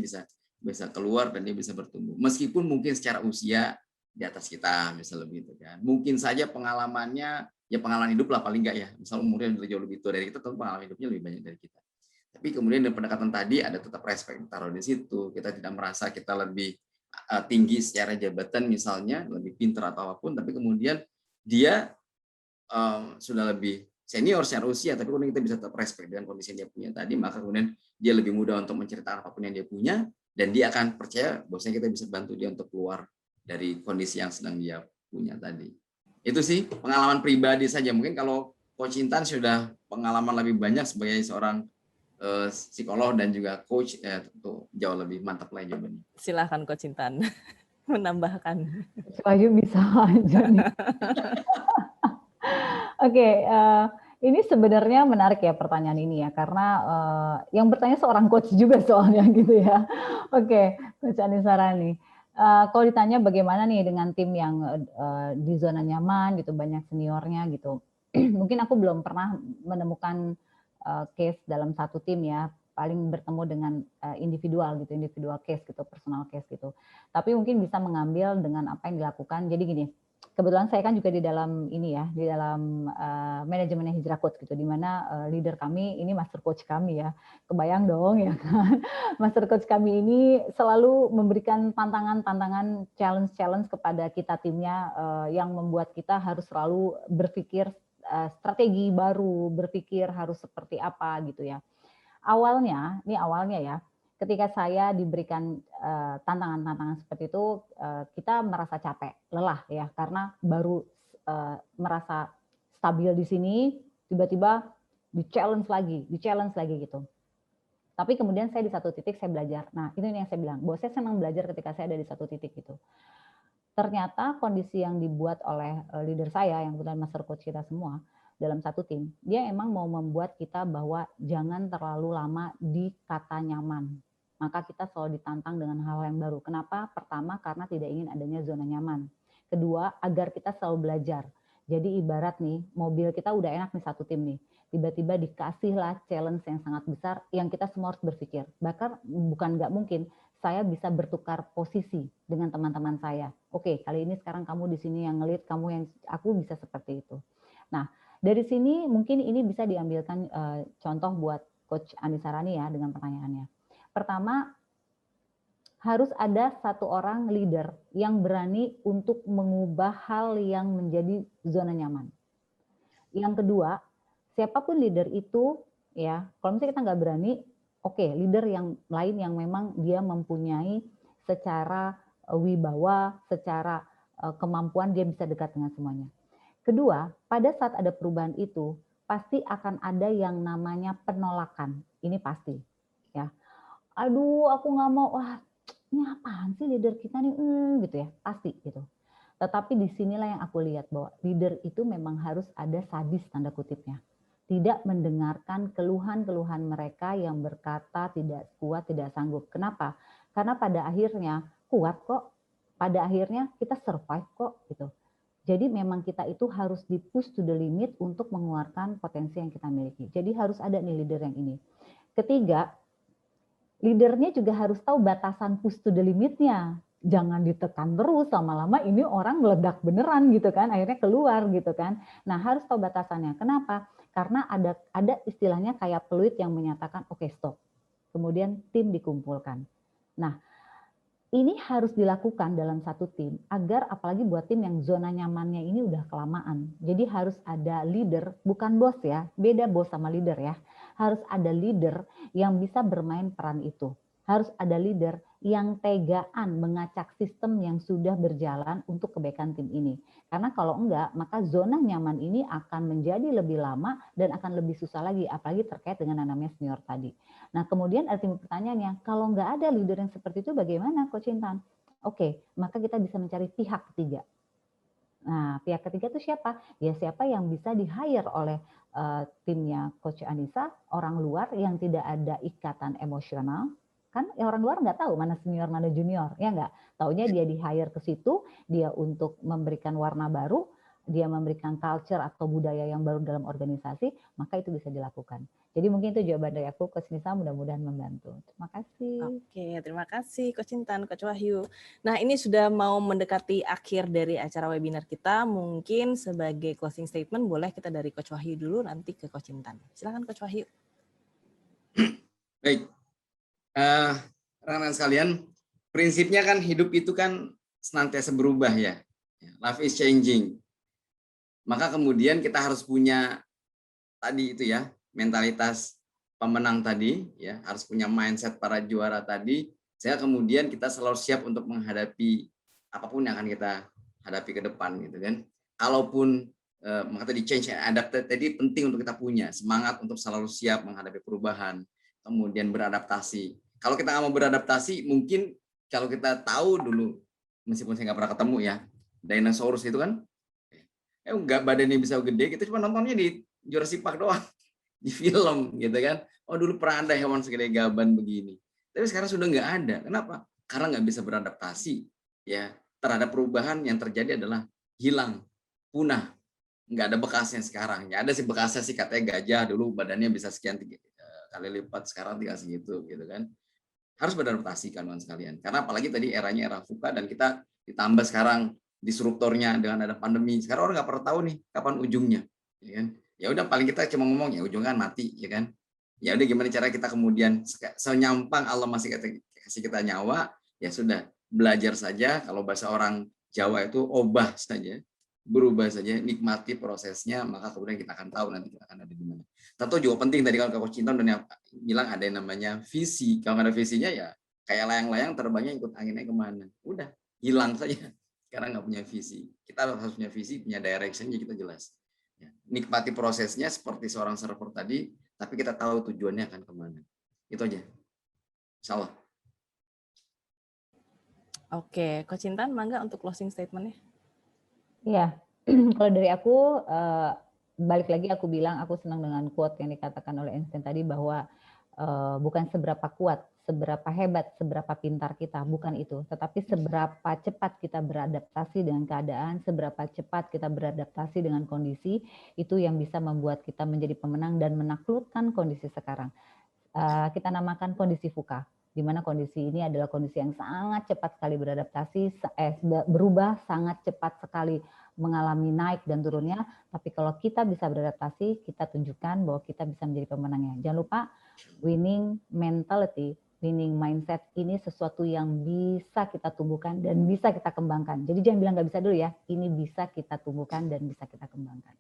bisa keluar dan dia bisa bertumbuh. Meskipun mungkin secara usia di atas kita, misalnya begitu kan. Mungkin saja pengalamannya ya pengalaman hidup lah paling enggak ya. Misal umurnya jauh lebih tua dari kita, tentu pengalaman hidupnya lebih banyak dari kita. Tapi kemudian dengan pendekatan tadi ada tetap respect taruh di situ. Kita tidak merasa kita lebih tinggi secara jabatan misalnya, lebih pintar atau apapun, tapi kemudian dia sudah lebih senior secara usia, tapi kemudian kita bisa tetap respect dengan kondisi yang dia punya tadi, maka kemudian dia lebih mudah untuk menceritakan apapun yang dia punya, dan dia akan percaya bahwasanya kita bisa bantu dia untuk keluar dari kondisi yang sedang dia punya tadi. Itu sih pengalaman pribadi saja. Mungkin kalau Coach Intan sudah pengalaman lebih banyak sebagai seorang psikolog dan juga coach, tentu jauh lebih mantap lah jawabannya. Silahkan Coach Intan menambahkan. Wahyu bisa aja nih. Oke, ini sebenarnya menarik ya pertanyaan ini ya, karena yang bertanya seorang coach juga soalnya gitu ya. Oke, Coach Anissa Rani. Kalau ditanya bagaimana nih dengan tim yang di zona nyaman gitu, banyak seniornya gitu. Mungkin aku belum pernah menemukan case dalam satu tim ya, paling bertemu dengan individual gitu, individual case gitu, personal case gitu. Tapi mungkin bisa mengambil dengan apa yang dilakukan. Jadi gini, kebetulan saya kan juga di dalam ini ya, di dalam manajemen Hijrah Coach gitu, di mana leader kami ini master coach kami ya. Kebayang dong ya kan. Master coach kami ini selalu memberikan tantangan-tantangan, challenge-challenge kepada kita timnya yang membuat kita harus selalu berpikir strategi baru, berpikir harus seperti apa gitu ya. Awalnya ya, ketika saya diberikan tantangan-tantangan seperti itu, kita merasa capek, lelah ya, karena baru merasa stabil di sini, tiba-tiba di-challenge lagi gitu. Tapi kemudian saya di satu titik saya belajar. Nah, itu yang saya bilang, bahwa saya senang belajar ketika saya ada di satu titik gitu. Ternyata kondisi yang dibuat oleh leader saya, yang kebetulan master coach kita semua, dalam satu tim, dia emang mau membuat kita bahwa jangan terlalu lama di kata nyaman. Maka kita selalu ditantang dengan hal yang baru. Kenapa? Pertama, karena tidak ingin adanya zona nyaman. Kedua, agar kita selalu belajar. Jadi ibarat nih, mobil kita udah enak nih satu tim nih. Tiba-tiba dikasihlah challenge yang sangat besar, yang kita semua harus berpikir. Bahkan bukan nggak mungkin, saya bisa bertukar posisi dengan teman-teman saya. Oke, kali ini sekarang kamu di sini yang ngelit, kamu yang aku bisa seperti itu. Nah, dari sini mungkin ini bisa diambilkan contoh buat Coach Anissa Rani ya dengan pertanyaannya. Pertama, harus ada satu orang leader yang berani untuk mengubah hal yang menjadi zona nyaman. Yang kedua, siapapun leader itu ya, kalau misalnya kita nggak berani, oke, leader yang lain yang memang dia mempunyai secara wibawa, secara kemampuan dia bisa dekat dengan semuanya. Kedua, pada saat ada perubahan itu, pasti akan ada yang namanya penolakan. Ini pasti. Ya. Aduh, aku nggak mau, wah ini apaan sih leader kita nih, gitu ya, pasti gitu. Tetapi disinilah yang aku lihat bahwa leader itu memang harus ada sadis tanda kutipnya. Tidak mendengarkan keluhan-keluhan mereka yang berkata tidak kuat, tidak sanggup. Kenapa? Karena pada akhirnya kuat kok. Pada akhirnya kita survive kok gitu. Jadi memang kita itu harus di-push to the limit untuk mengeluarkan potensi yang kita miliki. Jadi harus ada nih leader yang ini. Ketiga, leadernya juga harus tahu batasan push to the limitnya. Jangan ditekan terus, lama-lama ini orang meledak beneran gitu kan, akhirnya keluar gitu kan. Nah harus tahu batasannya. Kenapa? Karena ada istilahnya kayak peluit yang menyatakan oke, stop. Kemudian tim dikumpulkan. Nah, ini harus dilakukan dalam satu tim agar apalagi buat tim yang zona nyamannya ini udah kelamaan. Jadi harus ada leader, bukan bos ya, beda bos sama leader ya. Harus ada leader yang bisa bermain peran itu. Harus ada leader yang tegaan mengacak sistem yang sudah berjalan untuk kebaikan tim ini. Karena kalau enggak, maka zona nyaman ini akan menjadi lebih lama dan akan lebih susah lagi, apalagi terkait dengan yang namanya senior tadi. Nah, kemudian ada timbul pertanyaannya, kalau enggak ada leader yang seperti itu bagaimana, Coach Intan? Oke, maka kita bisa mencari pihak ketiga. Nah, pihak ketiga itu siapa? Ya siapa yang bisa di-hire oleh timnya Coach Anissa, orang luar yang tidak ada ikatan emosional. Kan orang luar nggak tahu mana senior, mana junior, ya nggak? Taunya dia di-hire ke situ, dia untuk memberikan warna baru, dia memberikan culture atau budaya yang baru dalam organisasi, maka itu bisa dilakukan. Jadi mungkin itu jawaban dari aku, Coach Nisa, mudah-mudahan membantu. Terima kasih. Oke, terima kasih Coach Intan, Coach Wahyu. Nah, ini sudah mau mendekati akhir dari acara webinar kita. Mungkin sebagai closing statement boleh kita dari Coach Wahyu dulu, nanti ke Coach Intan. Silakan Coach Wahyu. Baik, rekan-rekan sekalian, prinsipnya kan hidup itu kan senantiasa berubah ya. Life is changing. Maka kemudian kita harus punya tadi itu ya, mentalitas pemenang tadi ya, harus punya mindset para juara tadi, sehingga kemudian kita selalu siap untuk menghadapi apapun yang akan kita hadapi ke depan gitu kan. Kalaupun maka tadi change and adapt tadi penting untuk kita punya semangat untuk selalu siap menghadapi perubahan, kemudian beradaptasi. Kalau kita nggak mau beradaptasi, mungkin kalau kita tahu dulu, meskipun saya nggak pernah ketemu ya, dinosaurus itu kan, nggak badannya bisa gede, kita cuma nontonnya di Jurassic Park doang, di film gitu kan. Oh dulu pernah ada hewan segede gaban begini, tapi sekarang sudah nggak ada. Kenapa? Karena nggak bisa beradaptasi ya terhadap perubahan yang terjadi adalah hilang, punah, nggak ada bekasnya sekarang. Ya ada sih bekasnya sih, katanya gajah dulu badannya bisa sekian kali lipat, sekarang tinggal segitu gitu kan. Harus beradaptasi kan sekalian, karena apalagi tadi eranya era VUCA dan kita ditambah sekarang disruptornya dengan ada pandemi. Sekarang orang nggak pernah tahu nih kapan ujungnya, ya kan? Ya udah paling kita cuma ngomong ya ujungnya kan mati, ya kan? Ya udah gimana cara kita kemudian senyampang Allah masih kasih kita nyawa, ya sudah belajar saja. Kalau bahasa orang Jawa itu obah saja, berubah saja, nikmati prosesnya, maka kemudian kita akan tahu nanti kita akan ada di mana. Tentu juga penting tadi kalau Coach Cinta dan bilang ada yang namanya visi. Kalau nggak ada visinya ya kayak layang-layang terbangnya ikut anginnya kemana, udah hilang saja. Sekarang nggak punya visi. Kita harus punya visi, punya direction-nya kita jelas. Ya, nikmati prosesnya seperti seorang server tadi, tapi kita tahu tujuannya akan kemana. Itu aja. Insyaallah. Oke, Coach Intan, mangga untuk closing statement-nya. Iya, kalau dari aku, balik lagi aku bilang aku senang dengan quote yang dikatakan oleh Einstein tadi bahwa bukan seberapa kuat, seberapa hebat, seberapa pintar kita, bukan itu. Tetapi seberapa cepat kita beradaptasi dengan keadaan, seberapa cepat kita beradaptasi dengan kondisi, itu yang bisa membuat kita menjadi pemenang dan menaklukkan kondisi sekarang. Kita namakan kondisi VUCA, di mana kondisi ini adalah kondisi yang sangat cepat sekali beradaptasi, berubah sangat cepat sekali, mengalami naik dan turunnya. Tapi kalau kita bisa beradaptasi, kita tunjukkan bahwa kita bisa menjadi pemenangnya. Jangan lupa, winning mentality, winning mindset ini sesuatu yang bisa kita tumbuhkan dan bisa kita kembangkan. Jadi jangan bilang nggak bisa dulu ya, ini bisa kita tumbuhkan dan bisa kita kembangkan.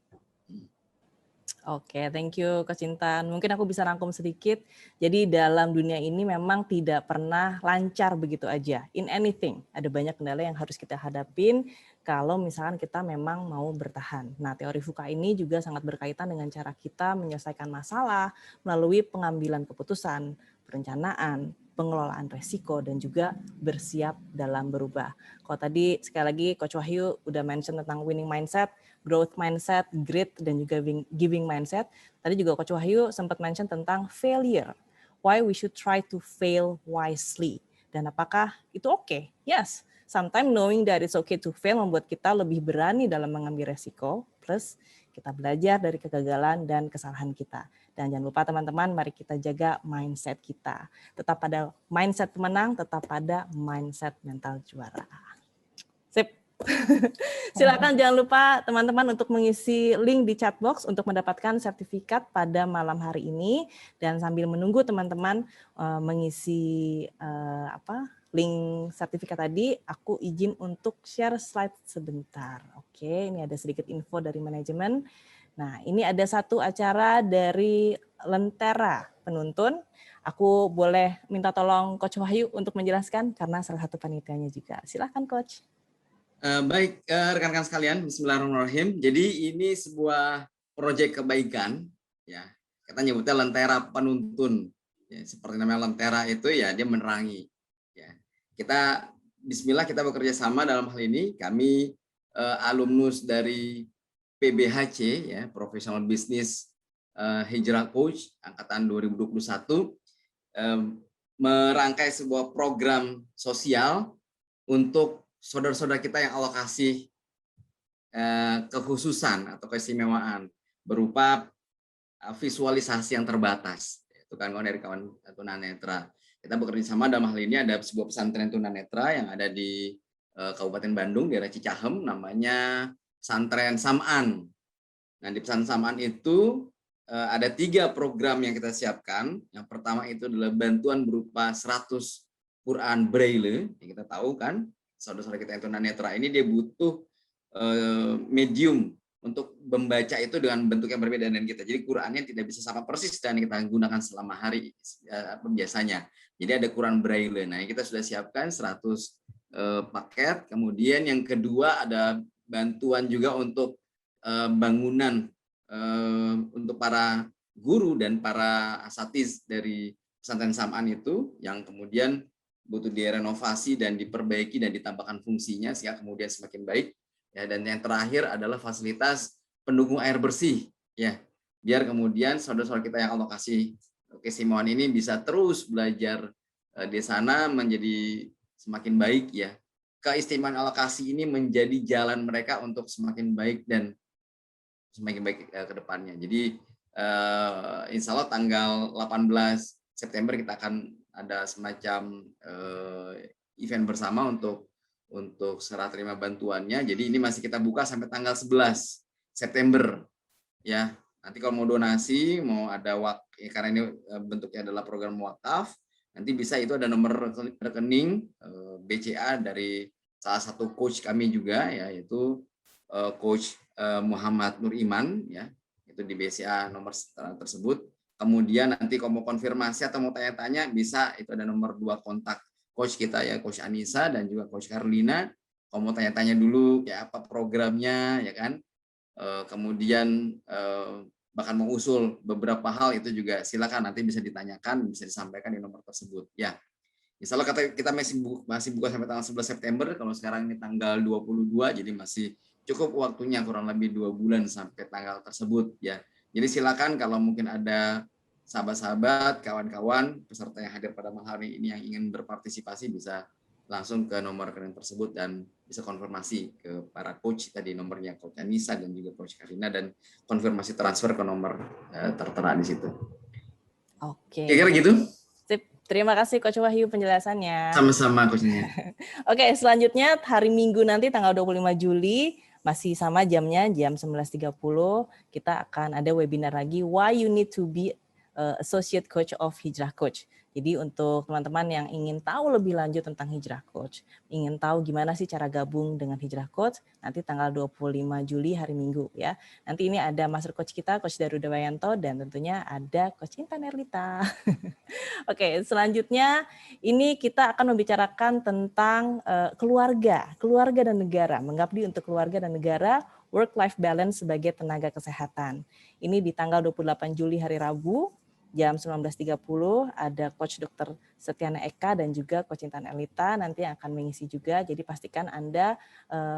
Oke, thank you Coach Intan. Mungkin aku bisa rangkum sedikit. Jadi dalam dunia ini memang tidak pernah lancar begitu aja. In anything, ada banyak kendala yang harus kita hadapin kalau misalkan kita memang mau bertahan. Nah, teori VUCA ini juga sangat berkaitan dengan cara kita menyelesaikan masalah melalui pengambilan keputusan, perencanaan, pengelolaan resiko, dan juga bersiap dalam berubah. Kalau tadi sekali lagi Coach Wahyu udah mention tentang winning mindset, growth mindset, grit, dan juga giving mindset. Tadi juga Coach Wahyu sempat mention tentang failure. Why we should try to fail wisely. Dan apakah itu oke? Yes. Sometimes knowing that it's okay to fail membuat kita lebih berani dalam mengambil resiko. Plus kita belajar dari kegagalan dan kesalahan kita. Dan jangan lupa teman-teman, mari kita jaga mindset kita. Tetap pada mindset pemenang, tetap pada mindset mental juara. Sip. Silakan jangan lupa teman-teman untuk mengisi link di chat box untuk mendapatkan sertifikat pada malam hari ini, dan sambil menunggu teman-teman mengisi link sertifikat tadi, aku izin untuk share slide sebentar. Oke, ini ada sedikit info dari manajemen. Nah, ini ada satu acara dari Lentera Penuntun. Aku boleh minta tolong Coach Wahyu untuk menjelaskan karena salah satu panitianya juga. Silakan Coach. Baik, rekan-rekan sekalian, bismillahirrahmanirrahim. Jadi ini sebuah proyek kebaikan, ya. Kita nyebutnya Lentera Penuntun. Ya, seperti namanya Lentera itu ya dia menerangi. Ya. Kita Bismillah kita bekerja sama dalam hal ini. Kami alumnus dari PBHC, ya, Professional Business Hijrah Coach angkatan 2021, merangkai sebuah program sosial untuk saudara-saudara kita yang Allah kasih kekhususan atau keistimewaan berupa visualisasi yang terbatas. Itu kan dari kawan tunanetra. Kita bekerja sama dalam hal ini ada sebuah pesantren tunanetra yang ada di Kabupaten Bandung, daerah Cicahem, namanya Pesantren Sam'an. Nah, di Pesantren Sam'an itu ada 3 program yang kita siapkan. Yang pertama itu adalah bantuan berupa 100 Quran Braille. Yang kita tahu kan, saudara-saudara kita yang tunanetra ini dia butuh medium untuk membaca itu dengan bentuk yang berbeda dengan kita. Jadi Qurannya tidak bisa sama persis dan kita gunakan selama hari biasanya. Jadi ada Quran Braille. Nah, kita sudah siapkan 100 paket. Kemudian yang kedua ada bantuan juga untuk bangunan untuk para guru dan para asatiz dari pesantren Sam'an itu yang kemudian butuh direnovasi dan diperbaiki dan ditambahkan fungsinya sehingga kemudian semakin baik. Ya, dan yang terakhir adalah fasilitas pendukung air bersih, ya, biar kemudian saudara-saudara kita yang Allah kasih keistimewaan ini bisa terus belajar di sana menjadi semakin baik, ya. Keistimewaan Allah kasih ini menjadi jalan mereka untuk semakin baik dan semakin baik ke depannya. Jadi insya Allah tanggal 18 September kita akan ada semacam event bersama untuk serah terima bantuannya. Jadi ini masih kita buka sampai tanggal 11 September. Ya, nanti kalau mau donasi, mau ada karena ini bentuknya adalah program wakaf, nanti bisa itu ada nomor rekening BCA dari salah satu coach kami juga, ya, yaitu Coach Muhammad Nur Iman, ya, itu di BCA nomor tersebut. Kemudian nanti kalau mau konfirmasi atau mau tanya-tanya bisa itu ada nomor 2 kontak coach kita, ya, Coach Anissa dan juga Coach Carlina. Kalau mau tanya-tanya dulu ya apa programnya, ya kan, kemudian bahkan mau usul beberapa hal itu juga silakan nanti bisa ditanyakan, bisa disampaikan di nomor tersebut, ya. Insya Allah kita masih buka sampai tanggal 11 September. Kalau sekarang ini tanggal 22, jadi masih cukup waktunya, kurang lebih 2 bulan sampai tanggal tersebut, ya. Jadi silakan kalau mungkin ada sahabat-sahabat, kawan-kawan, peserta yang hadir pada malam hari ini yang ingin berpartisipasi bisa langsung ke nomor rekening tersebut dan bisa konfirmasi ke para coach tadi, nomornya Coach Anissa dan juga Coach Karina, dan konfirmasi transfer ke nomor tertera di situ. Oke. Kira-kira gitu. Sip. Terima kasih Coach Wahyu penjelasannya. Sama-sama Coachnya. Oke, selanjutnya hari Minggu nanti tanggal 25 Juli masih sama jamnya, jam 11.30 kita akan ada webinar lagi, Why You Need to Be Associate Coach of Hijrah Coach. Jadi untuk teman-teman yang ingin tahu lebih lanjut tentang Hijrah Coach, ingin tahu gimana sih cara gabung dengan Hijrah Coach, nanti tanggal 25 Juli hari Minggu, ya. Nanti ini ada Master Coach kita, Coach Daruda Wayanto, dan tentunya ada Coach Intan Erlita. Oke, selanjutnya ini kita akan membicarakan tentang keluarga dan negara, mengabdi untuk keluarga dan negara, work-life balance sebagai tenaga kesehatan. Ini di tanggal 28 Juli hari Rabu, jam 19.30 ada Coach Dr. Setiana Eka dan juga Coach Intan Erlita nanti yang akan mengisi juga. Jadi pastikan Anda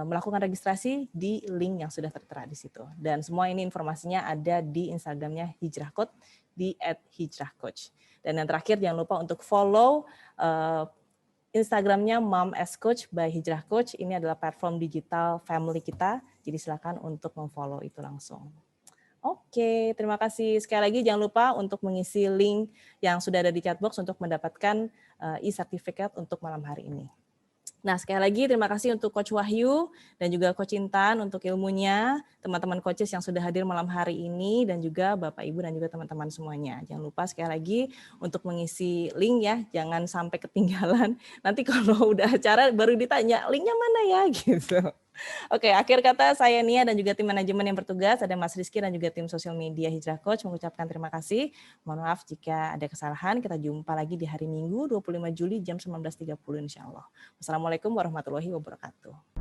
melakukan registrasi di link yang sudah tertera di situ. Dan semua ini informasinya ada di Instagramnya Hijrah Coach di @hijrahcoach. Dan yang terakhir jangan lupa untuk follow Instagramnya Mom as Coach by Hijrah Coach. Ini adalah platform digital family kita. Jadi silakan untuk memfollow itu langsung. Oke, terima kasih. Sekali lagi jangan lupa untuk mengisi link yang sudah ada di chatbox untuk mendapatkan e-certificate untuk malam hari ini. Nah, sekali lagi terima kasih untuk Coach Wahyu dan juga Coach Intan untuk ilmunya, teman-teman coaches yang sudah hadir malam hari ini, dan juga Bapak Ibu dan juga teman-teman semuanya. Jangan lupa sekali lagi untuk mengisi link ya, jangan sampai ketinggalan. Nanti kalau udah acara baru ditanya, linknya mana ya gitu. Oke, akhir kata saya Nia dan juga tim manajemen yang bertugas, ada Mas Rizky dan juga tim sosial media Hijrah Coach mengucapkan terima kasih. Mohon maaf jika ada kesalahan. Kita jumpa lagi di hari Minggu 25 Juli jam 19.30 insya Allah. Wassalamualaikum warahmatullahi wabarakatuh.